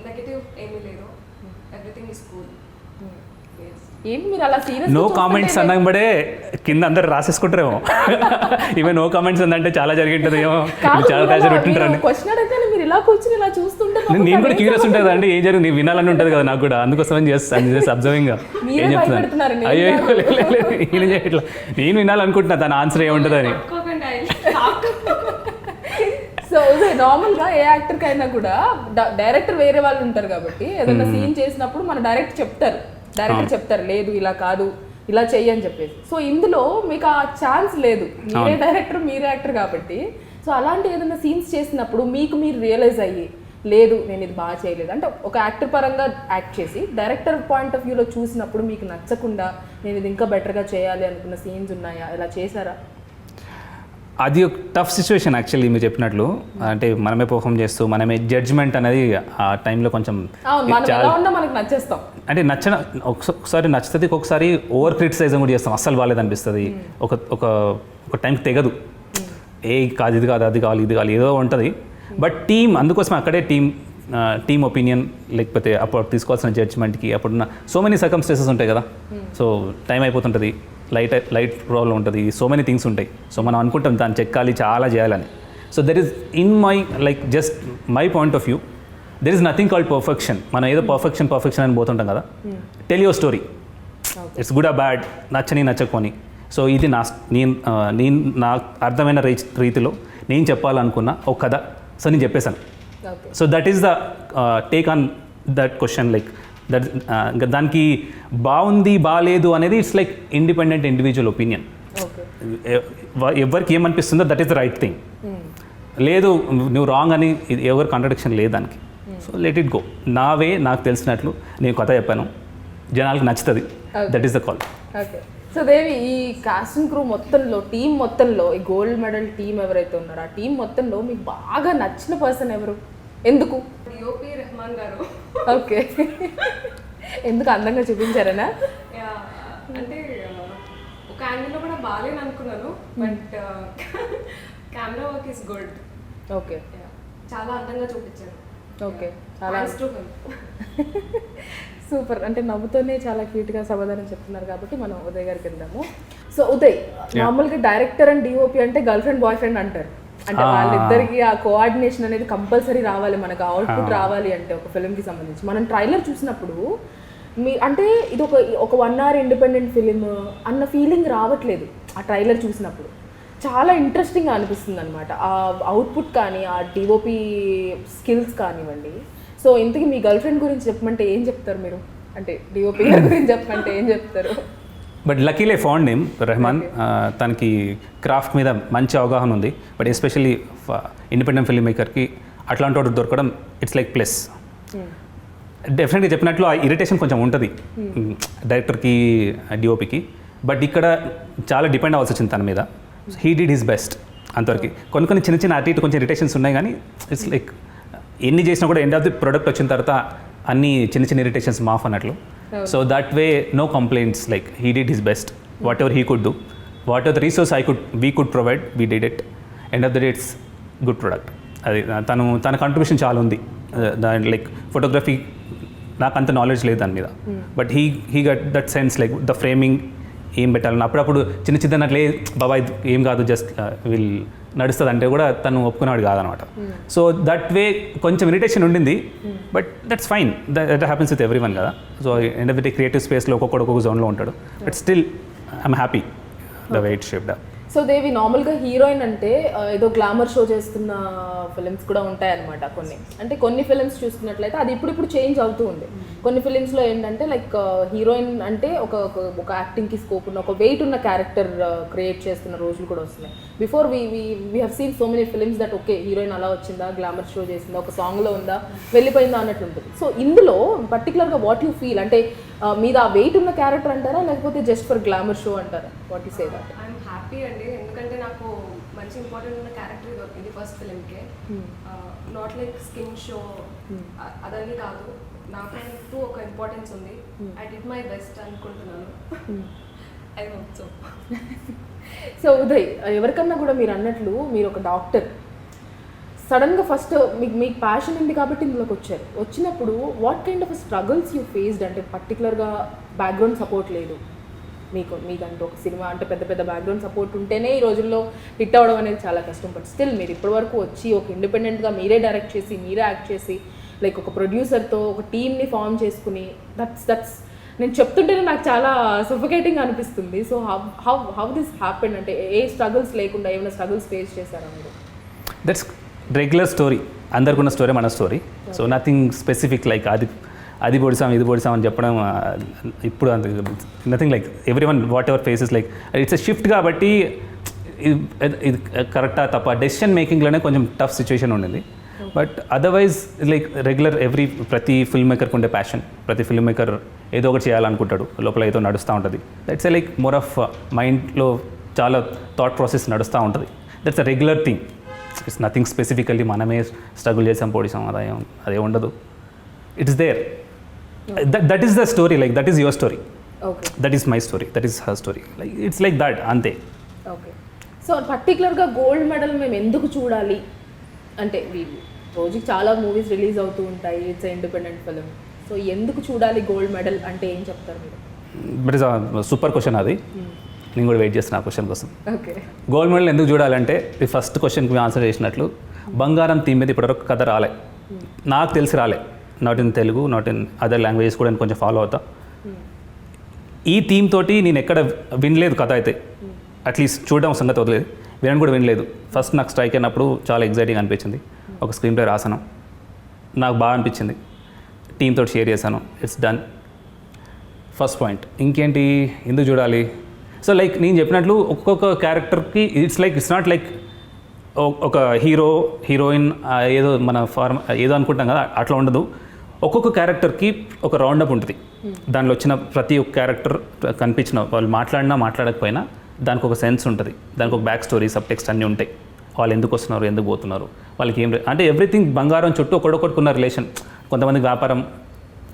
నెగటివ్ ఏమీ లేదు. Everything is cool. ఏంటి మీరు అలా సీరియస్? నో కామెంట్స్ అన్నబడే కింద అందరు రాసేసుకుంటారేమో. ఇవే నో కామెంట్స్ ఉందంటే చాలా జరిగి ఉంటుంది ఏమో, చాలా ప్రెషర్ పెట్టుంటారు. క్వశ్చన్ అడిగితే మీరు ఇలా కూర్చుని ఇలా చూస్తుంటే నేను కూడా క్యూరియస్ ఉంటుంది అండి, ఏం జరిగింది వినాలని ఉంటుంది కదా నాకు కూడా. అందుకోసం జస్ట్ అబ్జర్వింగ్ ఏం చెప్తున్నాను. అయ్యో ఇట్లా నేను వినాలనుకుంటున్నా తన ఆన్సర్ ఏముంటుందని. సో నార్మల్గా ఏ యాక్టర్కి అయినా కూడా డైరెక్టర్ వేరే వాళ్ళు ఉంటారు కాబట్టి ఏదైనా సీన్ చేసినప్పుడు మన డైరెక్టర్ చెప్తారు లేదు ఇలా కాదు ఇలా చెయ్యి అని చెప్పేసి. సో ఇందులో మీకు ఆ ఛాన్స్ లేదు, మీరే డైరెక్టర్ మీరే యాక్టర్ కాబట్టి. సో అలాంటి ఏదైనా సీన్స్ చేసినప్పుడు మీకు మీరు రియలైజ్ అయ్యి లేదు నేను ఇది బాగా చేయలేదు అంటే ఒక యాక్టర్ పరంగా యాక్ట్ చేసి డైరెక్టర్ పాయింట్ ఆఫ్ వ్యూలో చూసినప్పుడు మీకు నచ్చకుండా నేను ఇది ఇంకా బెటర్గా చేయాలి అనుకున్న సీన్స్ ఉన్నాయా, ఇలా చేశారా? అది ఒక టఫ్ సిచ్యువేషన్ యాక్చువల్లీ మీరు చెప్పినట్లు. అంటే మనమే పర్ఫామ్ చేస్తూ మనమే జడ్జ్మెంట్ అనేది ఆ టైంలో కొంచెం మనం ఎలా ఉన్నా మనకు నచ్చేస్తాం. అంటే ఒకసారి నచ్చుతుంది, ఒక్కొక్కసారి ఓవర్ క్రిటిసైజం కూడా చేస్తాం, అస్సలు బాగాలేదు అనిపిస్తుంది. ఒక ఒక ఒక టైంకి తెగదు, కాదు ఇది కాదు అది కావాలి ఇది కావాలి ఏదో ఉంటుంది. బట్ టీమ్ అందుకోసం అక్కడే టీమ్ ఒపీనియన్ లేకపోతే అప్పుడు తీసుకోవాల్సిన జడ్జ్మెంట్కి అప్పుడున్న సో మెనీ సర్కమ్స్టెన్సెస్ ఉంటాయి కదా. సో టైం అయిపోతుంటుంది, లైట్ ప్రాబ్లం ఉంటుంది, సో మెనీ థింగ్స్ ఉంటాయి. సో మనం అనుకుంటాం దాన్ని చెక్కాలి చాలా చేయాలని. So there is in my like just my point of view there is nothing called perfection. మనం ఏదో పర్ఫెక్షన్ అని పోతుంటాం కదా. Tell your story, it's good ఆ బ్యాడ్, నచ్చకపోని. సో ఇది నేను నాకు అర్థమైన రీతిలో నేను చెప్పాలనుకున్న ఒక కథ. సో నేను చెప్పేశాను. So that is the take on that question. Like that దానికి బాగుంది బాగాలేదు అనేది it's like independent individual opinion. ఎవరికి ఏమనిపిస్తుందో that is the right thing. లేదు నువ్వు రాంగ్ అని ఎవరు కాంట్రడిక్షన్ లేదు దానికి. So let it go. నాకు తెలిసినట్లు నేను కథ చెప్పాను, జనాలకు నచ్చుతుంది, that is the call. Okay. So Devi, ఈ కాస్టింగ్ క్రూ మొత్తంలో టీం మొత్తంలో ఈ గోల్డ్ మెడల్ టీం ఎవరైతే ఉన్నారో ఆ టీం మొత్తంలో మీకు బాగా నచ్చిన పర్సన్ ఎవరు, ఎందుకు? డిఓపి రెహమాన్ గారు. ఓకే. ఎందుకు అందంగా చూపించారనా? అంటే ఒక యాంగిల్లో కూడా బాగాలేని అనుకున్నాను, but camera work is good. Okay. చాలా అందంగా చూపించారు. ఓకే, చాలా సూపర్. అంటే నవ్వుతోనే చాలా క్యూట్గా సమాధానం చెప్తున్నారు కాబట్టి మనం ఉదయ్ గారికి వెళ్దాము. సో ఉదయ్, మామూలుగా డైరెక్టర్ అండ్ డిఓపి అంటే గర్ల్ ఫ్రెండ్ బాయ్ ఫ్రెండ్ అంటారు. అంటే వాళ్ళిద్దరికి ఆ కోఆర్డినేషన్ అనేది కంపల్సరీ రావాలి, మనకు అవుట్పుట్ రావాలి అంటే ఒక ఫిల్మ్కి సంబంధించి. మనం ట్రైలర్ చూసినప్పుడు అంటే ఇది ఒక 1 hour ఇండిపెండెంట్ ఫిలిం అన్న ఫీలింగ్ రావట్లేదు ఆ ట్రైలర్ చూసినప్పుడు. చాలా ఇంట్రెస్టింగ్గా అనిపిస్తుంది అనమాట ఆ అవుట్పుట్ కానీ ఆ డిఓపి స్కిల్స్ కానివ్వండి. సో ఇంతకీ మీ గర్ల్ ఫ్రెండ్ గురించి చెప్పమంటే ఏం చెప్తారు మీరు? అంటే డిఓపి గురించి చెప్పమంటే ఏం చెప్తారు? But luckily found name Rahman. తనకి క్రాఫ్ట్ మీద మంచి అవగాహన ఉంది. బట్ ఎస్పెషల్లీ ఇండిపెండెంట్ ఫిల్మ్ మేకర్కి అట్లాంటి వాడు దొరకడం ఇట్స్ లైక్ ప్లస్. డెఫినెట్గా చెప్పినట్లు ఆ ఇరిటేషన్ కొంచెం ఉంటుంది డైరెక్టర్కి డిఓపికి. బట్ ఇక్కడ చాలా డిపెండ్ అవ్వాల్సి వచ్చింది తన మీద. హీ డిడ్ హిస్ బెస్ట్ అంతవరకు. కొన్ని చిన్న అటు ఇటు కొంచెం ఇరిటేషన్స్ ఉన్నాయి, కానీ ఇట్స్ లైక్ ఎన్ని చేసినా కూడా ఎండ్ ఆఫ్ ది ప్రోడక్ట్ వచ్చిన తర్వాత అన్ని చిన్న ఇరిటేషన్స్ మాఫ్ అన్నట్లు. So that way no complaints. Like he did his best, whatever he could do, whatever the resource we could provide, we did it. End of the day it's good product. అది తన contribution చాలా ఉంది దాని. Like photography నాకు అంత knowledge లేదు దాని మీద, but he gut that sense like the framing ఏం పెట్టాలని. అప్పుడప్పుడు చిన్నట్లే బాబా ఏం కాదు జస్ట్ వీల్ నడుస్తుంది అంటే కూడా తను ఒప్పుకునేవాడు కాదనమాట. సో దట్ వే కొంచెం ఇరిటేషన్ ఉండింది, but that's fine, that happens with every one కదా. So end of the day creative స్పేస్లో ఒక్కొక్క జోన్లో ఉంటాడు, but still I'm happy the way it shaped up. So Devi, నార్మల్గా హీరోయిన్ అంటే ఏదో గ్లామర్ షో చేస్తున్న ఫిలిమ్స్ కూడా ఉంటాయన్నమాట కొన్ని. అంటే కొన్ని ఫిలిమ్స్ చూసుకున్నట్లయితే అది ఇప్పుడు చేంజ్ అవుతూ ఉంది. కొన్ని ఫిలిమ్స్లో ఏంటంటే లైక్ హీరోయిన్ అంటే ఒక యాక్టింగ్కి స్కోప్ ఉన్న ఒక వెయిట్ ఉన్న క్యారెక్టర్ క్రియేట్ చేస్తున్న రోజులు కూడా వస్తున్నాయి. Before we have seen so many films that okay heroine అలా వచ్చిందా, గ్లామర్ షో చేసిందా, ఒక సాంగ్లో ఉందా, వెళ్ళిపోయిందా అన్నట్టు ఉంటుంది. సో ఇందులో పర్టికులర్గా వాట్ యూ ఫీల్, అంటే మీద ఆ వెయిట్ ఉన్న క్యారెక్టర్ అంటారా లేకపోతే జస్ట్ ఫర్ గ్లామర్ షో అంటారా? What you say that? I'm happy అండి, ఎందుకంటే నాకు మంచి ఇంపార్టెంట్ ఉన్న క్యారెక్టర్ దొరికింది ఫస్ట్ ఫిలింకే. నాట్ లైక్ స్కిన్ షో అదని కాదు, నాకంటూ ఒక ఇంపార్టెన్స్ ఉంది. ఐ డిడ్ మై బెస్ట్ అనుకుంటున్నాను. I hope so. So Uday, ఎవరికన్నా కూడా మీరు అన్నట్లు మీరు ఒక డాక్టర్, సడన్గా ఫస్ట్ మీకు ప్యాషన్ ఉంది కాబట్టి ఇందులోకి వచ్చారు. వచ్చినప్పుడు what kind of struggles you faced? అంటే పర్టికులర్గా బ్యాక్గ్రౌండ్ సపోర్ట్ లేదు మీకంటూ ఒక సినిమా అంటే పెద్ద బ్యాక్గ్రౌండ్ సపోర్ట్ ఉంటేనే ఈ రోజుల్లో హిట్ అవ్వడం అనేది చాలా కష్టం. బట్ స్టిల్ మీరు ఇప్పటివరకు వచ్చి ఒక ఇండిపెండెంట్గా మీరే డైరెక్ట్ చేసి మీరే యాక్ట్ చేసి లైక్ ఒక ప్రొడ్యూసర్తో ఒక టీమ్ని ఫామ్ చేసుకుని దట్స్ నేను చెప్తుంటేనే నాకు చాలా సఫోకేటింగ్ అనిపిస్తుంది. So how this happened? అంటే ఏ స్ట్రగుల్స్ లేకుండా ఏమైనా స్ట్రగుల్స్ ఫేస్ చేశారా మీరు? దట్స్ రెగ్యులర్ స్టోరీ, అందరికున్న స్టోరీ మన story. So nothing specific like అది పొడిసాం ఇది పొడిసాం అని చెప్పడం ఇప్పుడు అంత nothing. Like every one what ever faces like it's a shift కాబట్టి ఇది కరెక్టా తప్ప డెసిషన్ మేకింగ్లోనే కొంచెం టఫ్ సిచ్యువేషన్ ఉండింది. బట్ అదర్వైజ్ లైక్ రెగ్యులర్ ప్రతి ఫిల్మ్ మేకర్కి ఉండే ప్యాషన్, ప్రతి ఫిల్మ్ మేకర్ ఏదో ఒకటి చేయాలనుకుంటాడు, లోపల ఏదో నడుస్తూ ఉంటుంది. That's a like more of మైండ్లో చాలా థాట్ ప్రాసెస్ నడుస్తూ ఉంటుంది. That's a regular thing. It's nothing specifically మనమే స్ట్రగుల్ చేసాం పొడిసాం అదే ఉండదు. It's there. That is the story, like that is your story, okay that is my story, that is her story. Like it's like that అంతే. Okay. So పర్టికులర్గా gold medal మేము ఎందుకు చూడాలి అంటే, రోజుకి చాలా మూవీస్ రిలీజ్ అవుతూ ఉంటాయి, ఇట్స్ ఇండిపెండెంట్ ఫిలిం. సో ఎందుకు చూడాలి గోల్డ్ మెడల్ అంటే ఏం చెప్తారు మీరు? బట్ ఇస్ సూపర్ క్వశ్చన్ అది. నేను కూడా వెయిట్ చేస్తున్నా ఆ క్వశ్చన్ కోసం. ఓకే. గోల్డ్ మెడల్ ఎందుకు చూడాలంటే, ఈ ఫస్ట్ క్వశ్చన్కి మేము ఆన్సర్ చేసినట్లు బంగారం థీమ్ మీద ఇప్పటివరకు కథ రాలే, నాకు తెలిసి రాలే. Not in Telugu, not in other languages కూడా నేను కొంచెం ఫాలో అవుతా. ఈ థీమ్ తోటి నేను ఎక్కడ వినలేదు కథ అయితే, అట్లీస్ట్ చూడడం సంగతి వదిలేదు, వినని కూడా వినలేదు. ఫస్ట్ నాకు స్ట్రైక్ అయినప్పుడు చాలా ఎగ్జైటింగ్ అనిపించింది. ఒక స్క్రీన్ ప్లే రాసాను, నాకు బాగా అనిపించింది, టీమ్ తోటి షేర్ చేశాను, ఇట్స్ డన్. First point. ఇంకేంటి ఎందుకు చూడాలి? సో లైక్ నేను చెప్పినట్లు ఒక్కొక్క క్యారెక్టర్కి ఇట్స్ నాట్ లైక్ ఒక హీరో హీరోయిన్ ఏదో మన ఏదో అనుకుంటాం కదా, అట్లా ఉండదు. ఒక్కొక్క క్యారెక్టర్కి ఒక రౌండప్ ఉంటుంది. దానిలో వచ్చిన ప్రతి ఒక్క క్యారెక్టర్ కనిపించిన వాళ్ళు మాట్లాడినా మాట్లాడకపోయినా దానికి ఒక సెన్స్ ఉంటుంది, దానికి ఒక బ్యాక్ స్టోరీ, సబ్ టెక్స్ట్ అన్నీ ఉంటాయి. వాళ్ళు ఎందుకు వస్తున్నారు, ఎందుకు పోతున్నారు, వాళ్ళకి ఏం అంటే ఎవ్రీథింగ్ బంగారం చుట్టూ ఒకడొకటికి ఉన్న రిలేషన్. కొంతమందికి వ్యాపారం,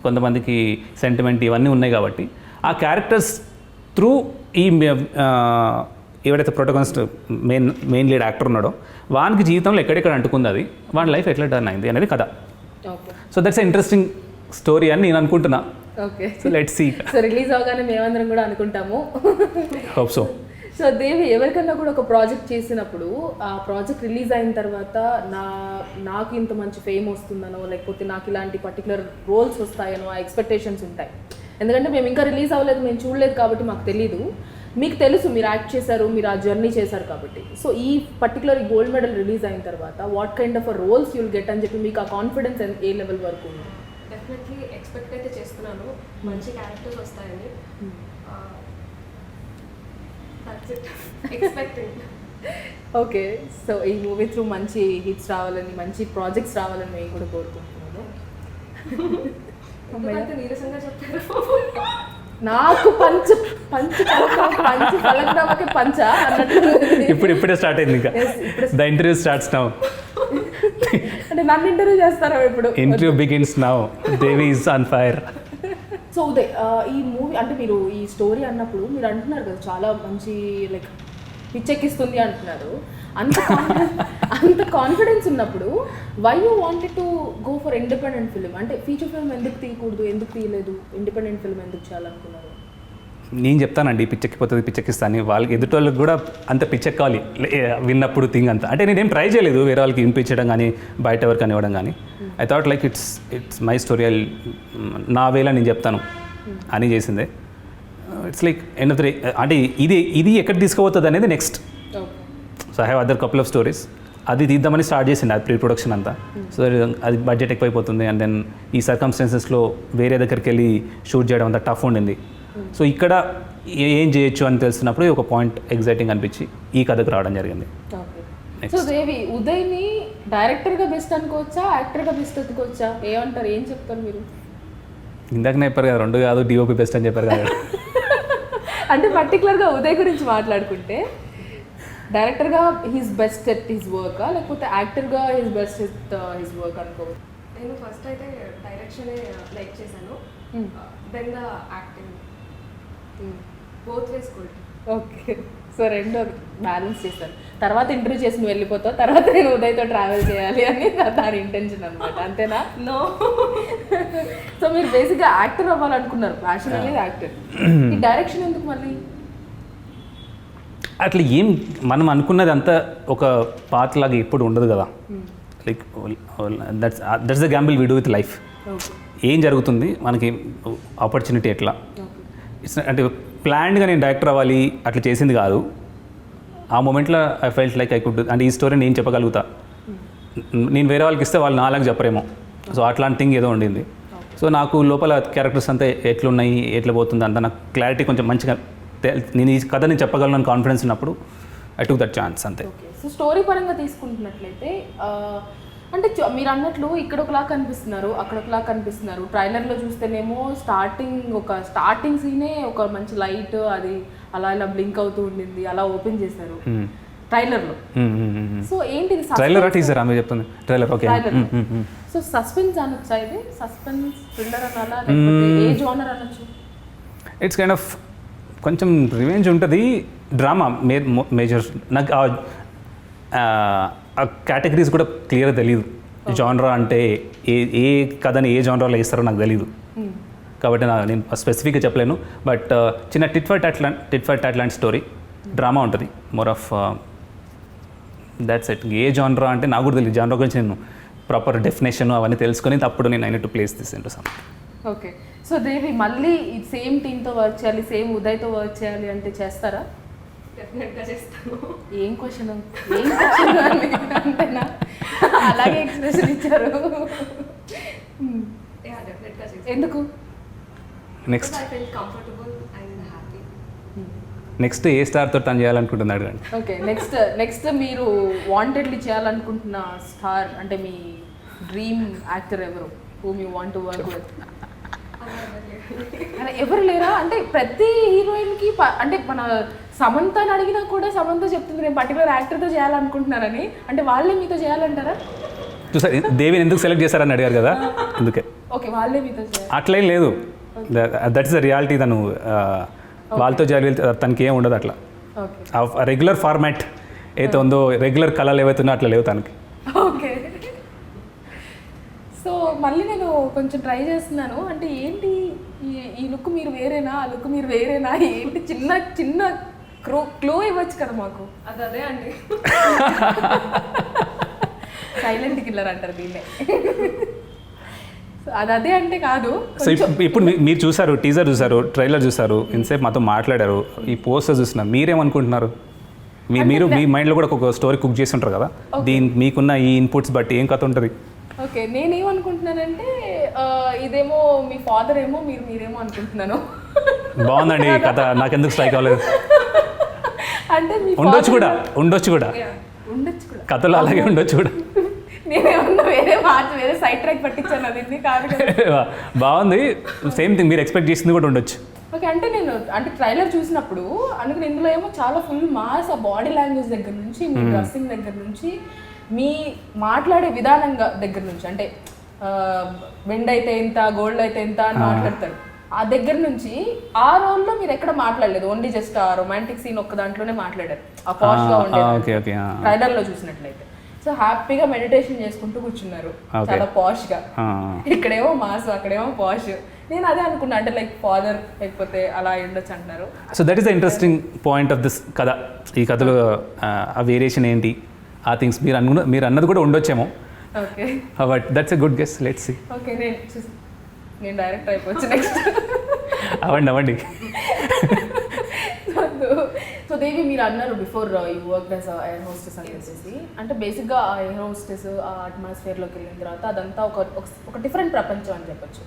కొంతమందికి సెంటిమెంట్, ఇవన్నీ ఉన్నాయి. కాబట్టి ఆ క్యారెక్టర్స్ త్రూ ఈ ఎవరైతే ప్రొటగనిస్ట్ మెయిన్ లీడ్ యాక్టర్ ఉన్నాడో వానికి జీవితంలో ఎక్కడెక్కడ అంటుకుంది, అది వాని లైఫ్ ఎట్లా టర్న్ అయింది అనేది కథ. సో దట్స్ ఇంట్రెస్టింగ్ స్టోరీ అని నేను అనుకుంటున్నా. Okay. So let's see. So release అవగానే మేమందరం కూడా అనుకుంటాము. Hope so. సో దేవి, ఎవరికన్నా కూడా ఒక ప్రాజెక్ట్ చేసినప్పుడు ఆ ప్రాజెక్ట్ రిలీజ్ అయిన తర్వాత నాకు ఇంత మంచి ఫేమ్ వస్తుందనో, లేకపోతే నాకు ఇలాంటి పర్టికులర్ రోల్స్ వస్తాయనో ఆ ఎక్స్పెక్టేషన్స్ ఉంటాయి. ఎందుకంటే మేము ఇంకా రిలీజ్ అవ్వలేదు, మేము చూడలేదు కాబట్టి మాకు తెలీదు. మీకు తెలుసు మీరు యాక్ట్ చేశారు, మీరు ఆ జర్నీ చేశారు కాబట్టి. సో ఈ పర్టికులర్ గోల్డ్ మెడల్ రిలీజ్ అయిన తర్వాత what kind of roles you'll get అని చెప్పి మీకు ఆ కాన్ఫిడెన్స్ ఏ లెవెల్ వరకు ఉంది? డెఫినెట్లీ ఎక్స్పెక్ట్ అయితే చేస్తున్నాను, మంచి క్యారెక్టర్స్ వస్తాయని. ఎక్స్పెక్టింగ్. ఓకే. సో ఈ మూవీ త్రూ మంచి హిట్స్ రావాలని, మంచి ప్రాజెక్ట్స్ రావాలని మేము కూడా కోరుకుంటున్నాను. నీరసంగా చెప్తారు. నాకు పంచు ఫలక్నామాకి పంచ అన్నట్టు ఇప్పుడే స్టార్ట్ అయింది. ఇంకా ద ఇంటర్వ్యూ స్టార్ట్స్ నౌ. అంటే నన్ను ఇంటర్వ్యూ చేస్తారా ఇప్పుడు? Interview begins now. Devi is on fire. So Uday, ఈ మూవీ అంటే మీరు ఈ స్టోరీ అన్నప్పుడు మీరు అంటున్నారు కదా చాలా మంచి లైక్ పిచ్చెక్కిస్తుంది అంటున్నారు. అంత కాన్ఫిడెన్స్ ఉన్నప్పుడు why you wanted to go for independent film? అంటే ఫీచర్ ఫిల్మ్ ఎందుకు తీయకూడదు, ఎందుకు తీయలేదు, ఇండిపెండెంట్ ఫిల్మ్ ఎందుకు చేయాలనుకున్నారు? నేను చెప్తానండి పిచ్చెక్కిపోతుంది పిచ్చెక్కిస్తాను. వాళ్ళకి ఎదుటోళ్ళకి కూడా అంత పిచ్చెక్కాలి విన్నప్పుడు థింగ్ అంతా. అంటే నేనేం ట్రై చేయలేదు వేరే వాళ్ళకి వినిపించడం కానీ బయట ఎవరికి ఇవ్వడం కానీ. I thought like it's my story, నా వేలా నేను చెప్తాను అని చేసిందే. It's like end of the day అంటే ఇది ఎక్కడ తీసుకుపోతుంది అనేది next. So I have other couple of stories. అది తీద్దామని స్టార్ట్ చేసింది, అది ప్రీ ప్రొడక్షన్ అంతా. సో అది బడ్జెట్ ఎక్కువైపోతుంది. అండ్ దెన్ ఈ సర్కమ్స్టాన్సెస్లో వేరే దగ్గరికి వెళ్ళి షూట్ చేయడం అంతా టఫ్ ఉండింది. సో ఇక్కడ ఏం చేయొచ్చు అని తెలిసినప్పుడు ఒక పాయింట్ ఎగ్జైటింగ్ అనిపించి ఈ కథకు రావడం జరిగింది. సో దేవి, ఉదయ్ని డైరెక్టర్గా బెస్ట్ అనుకోవచ్చా, యాక్టర్గా బెస్ట్ అనుకోవచ్చా? ఏమంటారు, ఏం చెప్తారు మీరు? ఇందాకనే చెప్పారు కదా, రెండు కాదు డిఓపి బెస్ట్ అని చెప్పారు కదా. అంటే పర్టికులర్గా ఉదయ్ గురించి మాట్లాడుకుంటే డైరెక్టర్గా he's best at his work, లేకపోతే యాక్టర్గా he's best at his work అనుకోవచ్చు? నేను ఫస్ట్ అయితే డైరెక్షనే లైక్ చేశాను, then the acting, both ways good. Okay. So రెండు బ్యాలెన్స్ చేస్తాను. తర్వాత ఇంటర్వ్యూ చేసి నువ్వు వెళ్ళిపోతావు, తర్వాత నేను ఉదయ్తో ట్రావెల్ చేయాలి అని దాని ఇంటెన్షన్ అనమాట, అంతేనా? నో. సో మీరు బేసిక్గా యాక్టర్ అవ్వాలనుకున్నారు, ప్యాషన్ అనేది యాక్టర్. ఈ డైరెక్షన్ ఎందుకు మళ్ళీ? అట్లా ఏం మనం అనుకున్నది అంతా ఒక పాత్ లాగా ఎప్పుడు ఉండదు కదా. Like that's the Gamble we do with life. ఏం జరుగుతుంది మనకి, ఆపర్చునిటీ ఎట్లా, ఇట్స్ అంటే ప్లాన్డ్గా నేను డైరెక్టర్ అవ్వాలి అట్లా చేసింది కాదు. ఆ మూమెంట్లో I felt like I could, అంటే ఈ స్టోరీ నేను చెప్పగలుగుతా, నేను వేరే వాళ్ళకి ఇస్తే వాళ్ళు నాలాగా చెప్పరేమో. సో అట్లాంటి థింగ్ ఏదో ఉండింది. సో నాకు లోపల క్యారెక్టర్స్ అంతా ఎట్లున్నాయి, ఎట్లా పోతుంది అంతా నాకు క్లారిటీ కొంచెం మంచిగా, నేను ఈ కథ నేను చెప్పగలను కాన్ఫిడెన్స్ ఉన్నప్పుడు ఐ టుక్ దట్ ఛాన్స్ అంతే. సో స్టోరీ పరంగా తీసుకుంటున్నట్లయితే అంటే మీరు అన్నట్లు ఇక్కడ ఒకలా కనిపిస్తున్నారు, అక్కడ ఒకలా కనిపిస్తున్నారు. ట్రైలర్లో చూస్తేనేమో స్టార్టింగ్ సీనే ఒక మంచి లైట్ అది అలా ఇలా బ్లింక్ అవుతూ ఉండింది, అలా ఓపెన్ చేశారు ట్రైలర్లో. సో ఏంటి ట్రైలర్ టీజర్ ఆమె చెప్తుంది ట్రైలర్. ఓకే. సో సస్పెన్స్ అనొచ్చా ఇది? సస్పెన్స్ థ్రిల్లర్ అనాలా లేకపోతే ఏ జోనర్ అనొచ్చు? ఇట్స్ కైండ్ ఆఫ్ కొంచెం రివెంజ్ ఉంటుంది, డ్రామా మేజర్. నాకు ఆ కేటగిరీస్ కూడా క్లియర్గా తెలియదు. జానరా అంటే ఏ కథని ఏ జానరాలో వేస్తారో నాకు తెలీదు, కాబట్టి నేను స్పెసిఫిక్గా చెప్పలేను. బట్ చిన్న టిట్ ఫర్ టాట్ లాంటి స్టోరీ, డ్రామా ఉంటుంది. More of that's it. ఏ జానరా అంటే నాకు కూడా తెలియదు. జానరా గురించి నేను ప్రాపర్ డెఫినేషన్ అవన్నీ తెలుసుకొని అప్పుడు నేను I need to place this into some. Okay. So Devi మళ్ళీ సేమ్ టీమ్తో వర్క్ చేయాలి, సేమ్ ఉదయ్తో వర్క్ చేయాలి అంటే చేస్తారా? డెఫినెట్గా చేస్తాను. ఏం క్వశ్చన్ అంతేనా? అలాగే ఎక్స్ప్రెషన్ ఇచ్చారు. డెఫినెట్గా చేస్తాను. ఎందుకు? Next I feel comfortable and happy. Next ఏ స్టార్తో టర్న్ చేయాలనుకుంటున్నాడు కానీ. ఓకే. నెక్స్ట్ మీరు వాంటెడ్లీ చేయాలనుకుంటున్న స్టార్ అంటే మీ డ్రీమ్ యాక్టర్ ఎవరు? Whom you want to work with? అలా ఎవరు లేరా? అంటే ప్రతి హీరోయిన్కి అంటే మన సమంతని అడిగినా కూడా సమంత చెప్తుంది నేను పర్టికులర్ యాక్టర్తో చేయాలనుకుంటున్నారని. అంటే వాళ్ళే మీతో చేయాలంటారా? చూసారు దేవిని ఎందుకు సెలెక్ట్ చేశారని అడిగారు కదా, అందుకే. ఓకే, వాళ్ళే మీతో చేయాలి అట్లేం లేదు. That is the reality. తను వాళ్ళతో చేయాలి, తనకి ఏం ఉండదు అట్లా. రెగ్యులర్ ఫార్మాట్ ఏదైతే ఉందో, రెగ్యులర్ కళలు ఏవైతే ఉన్నాయో అట్లా లేవు తనకి. ఓకే. సో మళ్ళీ నేను కొంచెం ట్రై చేస్తున్నాను. అంటే ఏంటి ఈ లుక్ మీరు వేరేనా, ఆ లుక్ మీరు వేరేనా, ఏంటి చిన్న క్లూ ఇవ్వచ్చు కదా మాకు. అదే అండి, సైలెంట్ కిల్లర్ అంటారు దీన్నే. అదే అంటే కాదు. సో ఇప్పుడు మీరు చూసారు, టీజర్ చూసారు, ట్రైలర్ చూసారు, ఇంతసేపు మాతో మాట్లాడారు, ఈ పోస్టర్ చూస్తున్నారు, మీరేమనుకుంటున్నారు? మీరు మీ మైండ్లో కూడా ఒక స్టోరీ కుక్ చేసి ఉంటారు కదా, మీకున్న ఈ ఇన్పుట్స్ బట్టి ఏం కథ ఉంటుంది? ఓకే, నేనేమనుకుంటున్నానంటే ఇదేమో మీ ఫాదర్ ఏమో మీరేమో అనుకుంటున్నాను. బాగుందండి కథ, నాకెందుకు స్ట్రైక్ అవ్వలేదు. అంటే ఉండొచ్చు కూడా కథలో అలాగే ఉండొచ్చు కూడా. నేనేమన్నా వేరే సైడ్ ట్రాక్ పట్టించాను, అది కాదు కదా. బాగుంది, సేమ్ థింగ్ మీరు ఎక్స్పెక్ట్ చేసింది కూడా ఉండొచ్చు. ఓకే. అంటే ట్రైలర్ చూసినప్పుడు అందుకని ఇందులో ఏమో చాలా ఫుల్ మాస్, ఆ బాడీ లాంగ్వేజ్ దగ్గర నుంచి, మీ డ్రెస్సింగ్ దగ్గర నుంచి, మీ మాట్లాడే విధానంగా దగ్గర నుంచి, అంటే వెండ్ అయితే ఎంత, గోల్డ్ అయితే ఎంత అని మాట్లాడతారు, ఆ దగ్గర నుంచి ఆ రోల్లో మీరు ఎక్కడ మాట్లాడలేదు, ఓన్లీ జస్ట్ ఆ రొమాంటిక్ సీన్ ఒక్క దాంట్లోనే మాట్లాడారు, ఆ పాష్ గా ఉండేది ట్రైలర్ లో చూసినట్లయితే. సో హ్యాపీగా మెడిటేషన్ చేసుకుంటూ కూర్చున్నారు, చాలా పాష్ గా. ఇక్కడేమో మాస్, అక్కడేమో పాష్. నేను అదే అనుకున్నా, అంటే లైక్ ఫాదర్ లేకపోతే అలా ఉండొచ్చు అంటున్నారు. So that is the interesting point of this కథ. ఈ కథలో ఆ వేరియేషన్ ఏంటి, ఆ థింగ్స్ మీరు అన్నది కూడా ఉండొచ్చేమో. Okay, but that's a good guess. Let's see. Okay, నేను డైరెక్ట్ అయిపోవచ్చు నెక్స్ట్. అవ్వండి. సో దేవి, మీరు అన్నారు before you work as air hostess అని చెప్పేసి. అంటే బేసిక్గా ఆ ఎయిర్ హోస్టెస్ ఆ అట్మాస్ఫియర్లోకి వెళ్ళిన తర్వాత అదంతా ఒక డిఫరెంట్ ప్రపంచం అని చెప్పొచ్చు.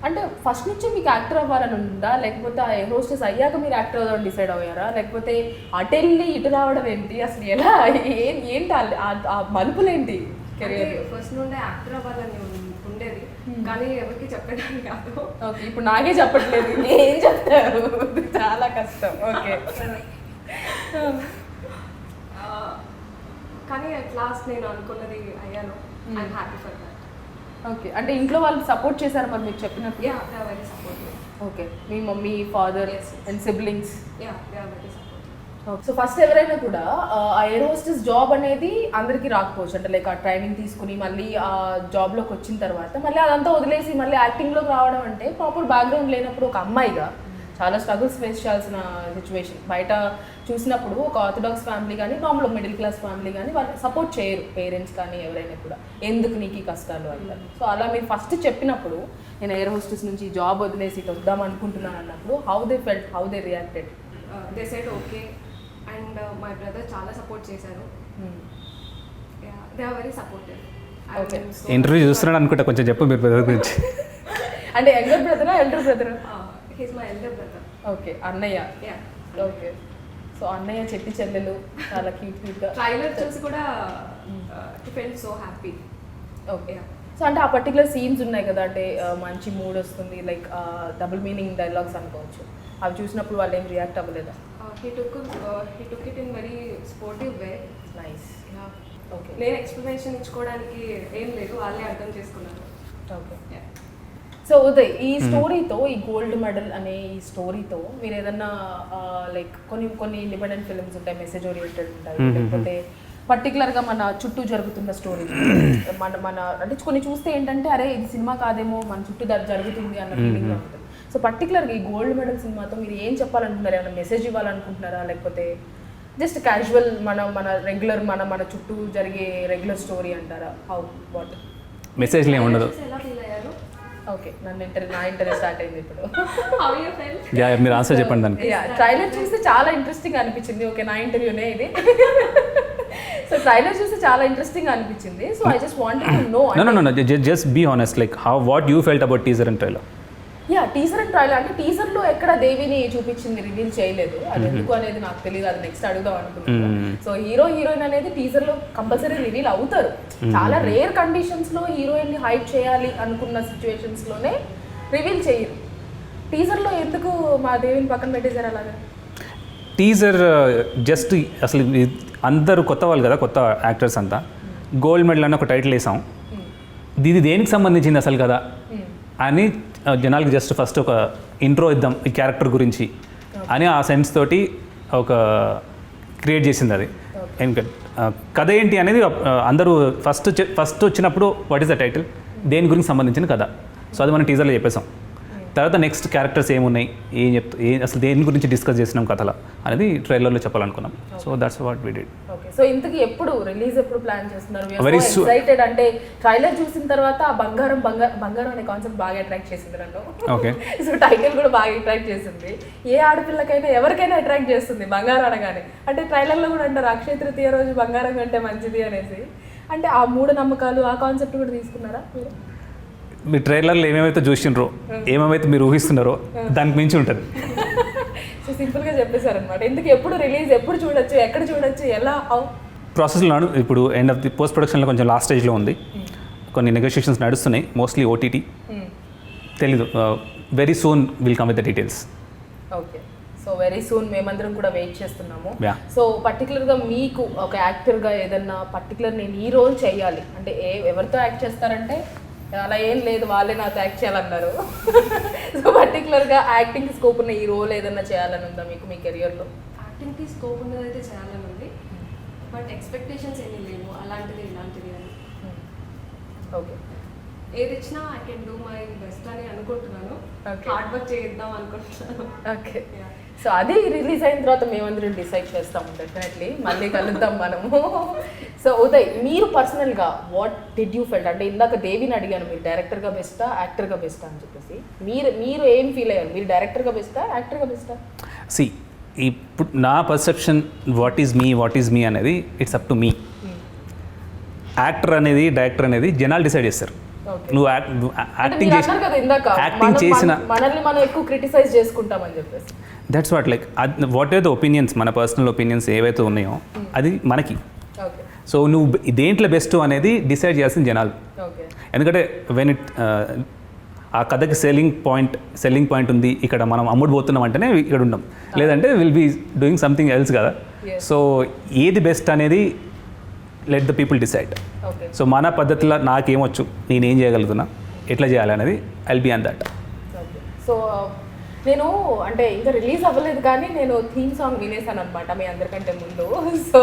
అంటే ఫస్ట్ నుంచి మీకు యాక్టర్ అవ్వాలని ఉందా, లేకపోతే ఆ ఎయిర్ హోస్టెస్ అయ్యాక మీరు యాక్టర్ అవ్వడం డిసైడ్ అయ్యారా, లేకపోతే అటు వెళ్ళి ఇటు రావడం ఏంటి, అసలు ఎలా ఏంటి ఆ మలుపులేంటి కెరీర్? ఫస్ట్ నుండే యాక్టర్ అవ్వాలని ఉండేది, కానీ ఎవరికి చెప్పడానికి కాదు. ఓకే, ఇప్పుడు నాకే చెప్పట్లేదు, ఏం చెప్తారు, చాలా కష్టం. ఓకే. కానీ అట్ లాస్ట్ నేను అనుకున్నది అయ్యాను. I'm happy for that. Okay, అంటే ఇంట్లో వాళ్ళు సపోర్ట్ చేశారు మరి మీరు చెప్పినట్టు? Yeah, they are very supportive. Okay, మీ mummy, father and siblings? Yeah, they are very supportive. So first ఎవరైనా కూడా ఆ ఎయిర్ హోస్టెస్ జాబ్ అనేది అందరికీ రాకపోవచ్చు. అంటే లైక్ ఆ ట్రైనింగ్ తీసుకుని మళ్ళీ ఆ జాబ్లోకి వచ్చిన తర్వాత మళ్ళీ అదంతా వదిలేసి మళ్ళీ యాక్టింగ్లోకి రావడం అంటే ప్రాపర్ బ్యాక్గ్రౌండ్ లేనప్పుడు ఒక అమ్మాయిగా చాలా స్ట్రగుల్స్ ఫేస్ చేయాల్సిన సిచ్యువేషన్. బయట చూసినప్పుడు ఒక ఆర్థోడాక్స్ ఫ్యామిలీ కానీ మామూలు మిడిల్ క్లాస్ ఫ్యామిలీ కానీ వాళ్ళు సపోర్ట్ చేయరు, పేరెంట్స్ కానీ ఎవరైనా కూడా, ఎందుకు నీకు ఈ కష్టాలు అంటారు. సో అలా మీరు ఫస్ట్ చెప్పినప్పుడు నేను ఎయిర్ హోస్టెస్ నుంచి జాబ్ వదిలేసి ఇట్లా వద్దాం అనుకుంటున్నాను అన్నప్పుడు how they felt, how they reacted? They said okay, and my brother చాలా సపోర్ట్ చేశారు. They are very supportive. Okay, interview చూస్తున్నాడు అనుకుంటా, కొంచెం చెప్పు మీరు బ్రదర్ గురించి. అంటే యంగర్ బ్రదరా, ఎల్డర్ బ్రదరా? He's my elder brother. Okay, అన్నయ్య. ఓకే, సో అన్నయ్య చెట్టి చెల్లెలు చాలా క్యూట్గా. ట్రైలర్ చూసి కూడా he felt so happy. Okay. So అంటే ఆ పర్టికులర్ సీన్స్ ఉన్నాయి కదా, అంటే మంచి మూడ్ వస్తుంది, లైక్ డబుల్ మీనింగ్ డైలాగ్స్ అనుకోవచ్చు, అవి చూసినప్పుడు వాళ్ళు ఏం రియాక్ట్ అవ్వలేదా? He took it in very sportive way. Nice. Yeah. Okay. నేను ఎక్స్ప్లెనేషన్ ఇచ్చుకోవడానికి ఏం లేదు, వాళ్ళే అర్థం చేసుకున్నారు. ఓకే. Yeah. సో ఉదయ్, ఈ స్టోరీతో, ఈ గోల్డ్ మెడల్ అనే ఈ స్టోరీతో మీరు ఏదన్నా లైక్ కొన్ని ఇండిపెండెంట్ ఫిల్మ్స్ ఉంటాయి, మెసేజ్ ఓరియంటెడ్ ఉంటాయి, లేకపోతే పర్టికులర్గా మన చుట్టూ జరుగుతున్న స్టోరీ మన అంటే కొన్ని చూస్తే ఏంటంటే అరే ఇది సినిమా కాదేమో, మన చుట్టూ జరుగుతుంది అన్న ఫీలింగ్ ఉంటుంది. సో పర్టికులర్గా ఈ గోల్డ్ మెడల్ సినిమాతో మీరు ఏం చెప్పాలనుకుంటున్నారు? ఏమైనా మెసేజ్ ఇవ్వాలనుకుంటున్నారా, లేకపోతే జస్ట్ క్యాజువల్ మన రెగ్యులర్ మన చుట్టూ జరిగే రెగ్యులర్ స్టోరీ అంటారా? హౌ వాట్ మెసేజ్లు ఏమి ఉండదు. ఎలా ఫీల్ అయ్యారు? ఓకే, నా ఇంటర్వ్యూ స్టార్ట్ అయింది ఇప్పుడు. How you felt? యా, మీరు ఆన్సర్ చెప్పండి దానికి. ట్రైలర్ చూస్తే చాలా ఇంట్రెస్టింగ్ అనిపించింది. ఓకే, నా ఇంటర్వ్యూనే ఇది. సో ట్రైలర్ చూస్తే చాలా ఇంట్రెస్టింగ్ అనిపించింది. So I just wanted to know. No, just be honest, like what you felt about teaser and trailer. Yeah, teaser and trailer అంటే టీజర్లో ఎక్కడ దేవిని చూపించింది రివీల్ చేయలేదు, అది ఎందుకు అనేది నాకు తెలియదు, అది నెక్స్ట్ అడుగుదాం అనుకుంటున్నాను. సో హీరోయిన్ అనేది టీజర్లో కంపల్సరీ రివీల్ అవుతారు. చాలా రేర్ కండిషన్స్లో హీరోయిన్ని హైడ్ చేయాలి అనుకున్న సిచ్యువేషన్స్లోనే రివీల్ చేయరు. టీజర్లో ఎందుకు మా దేవిని పక్కన పెట్టేశారు అలాగా? టీజర్ జస్ట్ అసలు అందరూ కొత్త వాళ్ళు కదా, కొత్త యాక్టర్స్ అంతా. గోల్డ్ మెడల్ అని ఒక టైటిల్ వేసాం, ఇది దేనికి సంబంధించింది అసలు కదా అని జనాలకి జస్ట్ ఫస్ట్ ఒక ఇంట్రో ఇద్దాం ఈ క్యారెక్టర్ గురించి అని ఆ సెన్స్ తోటి ఒక క్రియేట్ చేసింది అది. ఇంకా కథ ఏంటి అనేది అందరూ ఫస్ట్ వచ్చినప్పుడు వాట్ ఈస్ ద టైటిల్, దేని గురించి సంబంధించిన కథ. సో అది మనం టీజర్లో చెప్పేసాం. తర్వాత నెక్స్ట్ క్యారెక్టర్స్ ఏమున్నాయి, అసలు దేని గురించి డిస్కస్ చేసినాం కథలో అనేది ట్రైలర్లో చెప్పాలనుకున్నాం. So that's what we did. Okay. So ఇంతకీ ఎప్పుడు ప్లాన్ చేస్తున్నారు? Very excited. అంటే ట్రైలర్ చూసిన తర్వాత ఆ బంగారం అనే కాన్సెప్ట్ బాగా అట్రాక్ట్ చేసింది నన్ను. ఓకే. సో టైటిల్ కూడా బాగా అట్రాక్ట్ చేసింది. ఏ ఆడపిల్లకైనా ఎవరికైనా అట్రాక్ట్ చేస్తుంది బంగారం అనగానే. అంటే ట్రైలర్లో కూడా అంటారు అక్షయ తృతీయ రోజు బంగారం కంటే మంచిది అనేసి. అంటే ఆ మూఢనమ్మకాలు ఆ కాన్సెప్ట్ కూడా తీసుకున్నారా మీరు? మీ ట్రైలర్లో ఏమేమైతే చూసినారో, ఏమేమైతే మీరు ఊహిస్తున్నారో దానికి మించి ఉంటుంది. సో సింపుల్గా చెప్పేశారనమాట. ఎందుకు ఎప్పుడు రిలీజ్, ఎప్పుడు చూడొచ్చు, ఎక్కడ చూడొచ్చు, ఎలా, హౌ ప్రాసెస్లో ఇప్పుడు ఎండ్ ఆఫ్ ది పోస్ట్ ప్రొడక్షన్లో కొంచెం లాస్ట్ స్టేజ్లో ఉంది. కొన్ని నెగోషియేషన్స్ నడుస్తున్నాయి, మోస్ట్లీ ఓటీటీ. తెలీదు, very soon will come with the details. Okay. So very soon మేమందరం కూడా వెయిట్ చేస్తున్నాము. Yeah. సో పర్టికులర్గా మీకు ఒక యాక్టర్గా ఏదన్నా పర్టికులర్ నేను ఈ రోల్ చేయాలి అంటే ఎవరితో యాక్ట్ చేస్తారంటే అలా ఏం లేదు, వాళ్ళే నాతో యాక్ట్ చేయాలన్నారు. సో పర్టికులర్గా యాక్టింగ్ స్కోప్ ఉన్న ఈ రోల్ ఏదన్నా చేయాలని ఉందా మీకు మీ కెరియర్లో? యాక్టింగ్కి స్కోప్ ఉన్నదైతే చేయాలని ఉంది, బట్ ఎక్స్పెక్టేషన్స్ ఏమీ లేవు అలాంటిది ఇలాంటిది అని. ఓకే. ఏది ఇచ్చినా I can do my best అని అనుకుంటున్నాను. Okay. హార్డ్ వర్క్ చేద్దాం అనుకుంటున్నాను. ఓకే. సో అది రిలీజ్ అయిన తర్వాత మేమందరం డిసైడ్ చేస్తాము డెఫినెట్లీ, మళ్ళీ కలుద్దాం మనము. సో ఉదయ్, మీరు పర్సనల్గా వాట్ డిడ్ యూ ఫెల్ట్? అంటే ఇందాక దేవిని అడిగాను, మీరు డైరెక్టర్గా బెస్టా యాక్టర్గా బెస్టా అని చెప్పేసి. మీరు ఏం ఫీల్ అయ్యారు? మీరు డైరెక్టర్గా బెస్టా యాక్టర్గా బెస్టా? సి, ఇప్పుడు నా పర్సెప్షన్ వాట్ ఈజ్ మీ అనేది it's up to me. Actor అనేది డైరెక్టర్ అనేది జనాలు డిసైడ్ చేస్తారు. నువ్వు యాక్టింగ్ చేసిన మనల్ని మనం ఎక్కువ క్రిటిసైజ్ చేసుకుంటామని చెప్పేసి. That's what like what are the opinions, మన పర్సనల్ ఒపీనియన్స్ ఏవైతే ఉన్నాయో అది మనకి. ఓకే. సో నువ్వు దేంట్లో బెస్ట్ అనేది డిసైడ్ చేయాల్సిన జనాలు. ఓకే. ఎందుకంటే వెన్ ఆ కథకి సెల్లింగ్ పాయింట్ ఉంది, ఇక్కడ మనం అమ్ముడు పోతున్నాం అంటేనే ఇక్కడ ఉన్నాం, లేదంటే will be doing something else కదా. సో ఏది బెస్ట్ అనేది let the people decide. Okay. So మన పద్ధతిలో నాకేమొచ్చు, నేనేం చేయగలుగుతున్నా, ఎట్లా చేయాలి అనేది I'll be on that. Okay. So నేను అంటే ఇంకా రిలీజ్ అవ్వలేదు కానీ నేను థీమ్ సాంగ్ వినేసాను అనమాట మీ అందరికంటే ముందు. సో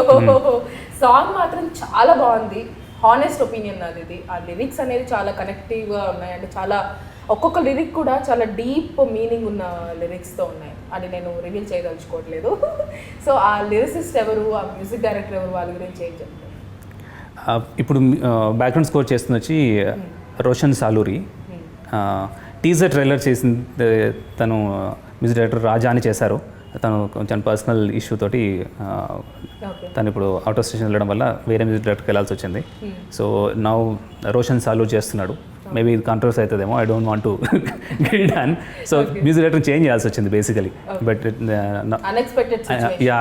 సాంగ్ మాత్రం చాలా బాగుంది. హానెస్ట్ ఒపీనియన్ నాది ఇది. ఆ లిరిక్స్ అనేది చాలా కనెక్టివ్గా ఉన్నాయి. అంటే చాలా ఒక్కొక్క లిరిక్ కూడా చాలా డీప్ మీనింగ్ ఉన్న లిరిక్స్తో ఉన్నాయి. అది నేను రివీల్ చేయదలుచుకోవట్లేదు. సో ఆ లిరిసిస్ట్ ఎవరు, ఆ మ్యూజిక్ డైరెక్టర్ ఎవరు, వాళ్ళ గురించి ఏం చెప్తారు? ఇప్పుడు బ్యాక్గ్రౌండ్ స్కోర్ చేస్తుంది వచ్చి రోషన్ సాలూరి. టీజర్ ట్రైలర్ చేసింది తను మ్యూజిక్ డైరెక్టర్ రాజా అని చేశారు. తను కొంచెం పర్సనల్ ఇష్యూ తోటి తను ఇప్పుడు అవుట్ ఆఫ్ స్టేషన్ వెళ్ళడం వల్ల వేరే మ్యూజిక్ డైరెక్టర్కి వెళ్ళాల్సి వచ్చింది. సో నౌ రోషన్ సాలూర్ చేస్తున్నాడు. మేబీ ఇది కాంట్రవర్సీ అవుతుందేమో, I don't want to get done. So music director change చేయాల్సి వచ్చింది బేసికలీ. బట్ యా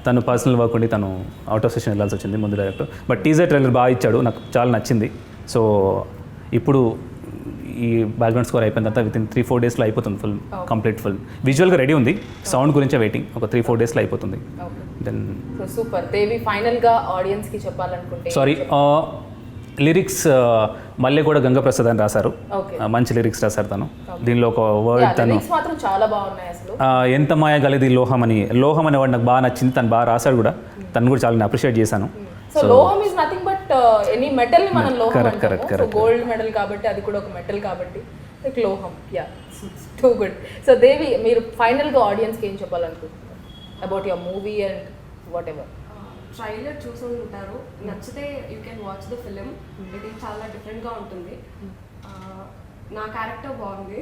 తను పర్సనల్ వర్క్ ఉండి తను అవుట్ ఆఫ్ స్టేషన్ వెళ్ళాల్సి వచ్చింది ముందు డైరెక్టర్. బట్ టీజర్ ట్రైలర్ బాగా ఇచ్చాడు, నాకు చాలా నచ్చింది. సో ఇప్పుడు ఈ బ్యాక్గ్రౌండ్ స్కోర్ అయిపోయిన తర్వాత వితిన్ 3-4 డేస్లో అయిపోతుంది ఫుల్ కంప్లీట్ ఫుల్ విజువల్గా రెడీ ఉంది, సౌండ్ గురించే వెయిటింగ్. ఒక 3-4 డేస్లో అయిపోతుంది. Then so super. దేవి ఫైనల్గా ఆడియన్స్కి చెప్పాలనుకుంటే సారీ లిరిక్స్ మళ్ళీ కూడా గంగప్రసాద్ అని రాశారు. మంచి లిరిక్స్ రాశారు తను. దీనిలో ఒక వర్డ్ తను మాత్రం చాలా బాగున్నాయి అసలు. ఎంత మాయ గలిది లోహం అని వాడు నాకు బాగా నచ్చింది, తను బాగా రాశాడు కూడా. తను కూడా చాలా అప్రిషియేట్ చేశాను. సో లోహం is nothing but any metal ని మనం లోహం Correct. అంటాము. సో గోల్డ్ మెడల్ కాబట్టి అది కూడా ఒక మెటల్ కాబట్టి లైక్ లోహం. Yeah, too good. So Devi, మీరు ఫైనల్ గా ఆడియన్స్ కి ఏం చెప్పాలనుకుంటున్నారు about your movie and what ever? Trailer చూసి ఉంటారు, నచ్చితే you can watch the film. ఇది చాలా డిఫరెంట్గా ఉంటుంది. నా క్యారెక్టర్ బాగుంది,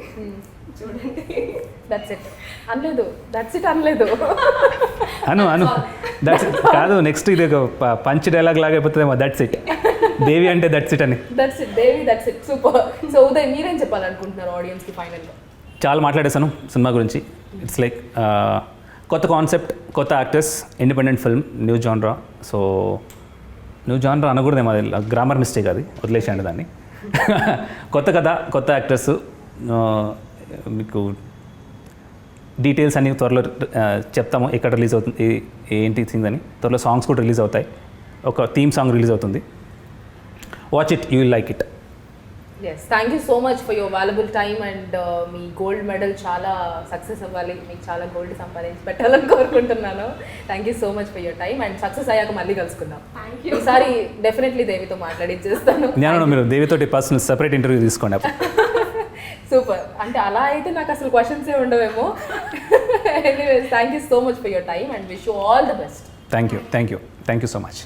చూడండి. దట్స్ ఇట్ అనలేదు, దట్స్ ఇట్ అనలేదు. అను దట్స్ కాదు, నెక్స్ట్ ఇది ఒక పంచ్ డైలాగ్ లాగా అయిపోతుందేమో. దట్స్ ఇట్ దేవి అంటే దట్స్ ఇట్ అని. That's it Devi, that's it. Super. So Uday, మీరేం చెప్పాలనుకుంటున్నారు ఆడియన్స్ కి ఫైనల్ గా? చాలా మాట్లాడేశాను సినిమా గురించి. ఇట్స్ లైక్ కొత్త కాన్సెప్ట్, కొత్త actors, independent film, new genre. So new genre అనకూడదేమో, అది గ్రామర్ మిస్టేక్, అది వదిలేసేయండి దాన్ని. కొత్త కథ, కొత్త యాక్టర్స్. మీకు డీటెయిల్స్ అన్ని త్వరలో చెప్తాము, ఎక్కడ రిలీజ్ అవుతుంది, ఏంటి థింగ్స్ అని. త్వరలో సాంగ్స్ కూడా రిలీజ్ అవుతాయి. ఒక థీమ్ సాంగ్ రిలీజ్ అవుతుంది. Watch it, you will like it. Yes, thank you so much for your valuable time. And మీ గోల్డ్ మెడల్ చాలా సక్సెస్ అవ్వాలి, మీకు చాలా గోల్డ్ సంపాదించి పెట్టాలని కోరుకుంటున్నాను. Thank you so much for your time. And success అయ్యాక మళ్ళీ కలుసుకుందాం. Thank you. ఈసారి డెఫినెట్లీ దేవితో మాట్లాడిచ్చేస్తాను. నేను మీరు దేవితోటి పర్సనల్ సెపరేట్ ఇంటర్వ్యూ తీసుకోండి. సూపర్. అంటే అలా అయితే నాకు అసలు క్వశ్చన్సే ఉండవేమో. Anyways, thank you so much for your time and wish you all the best. Thank you so much.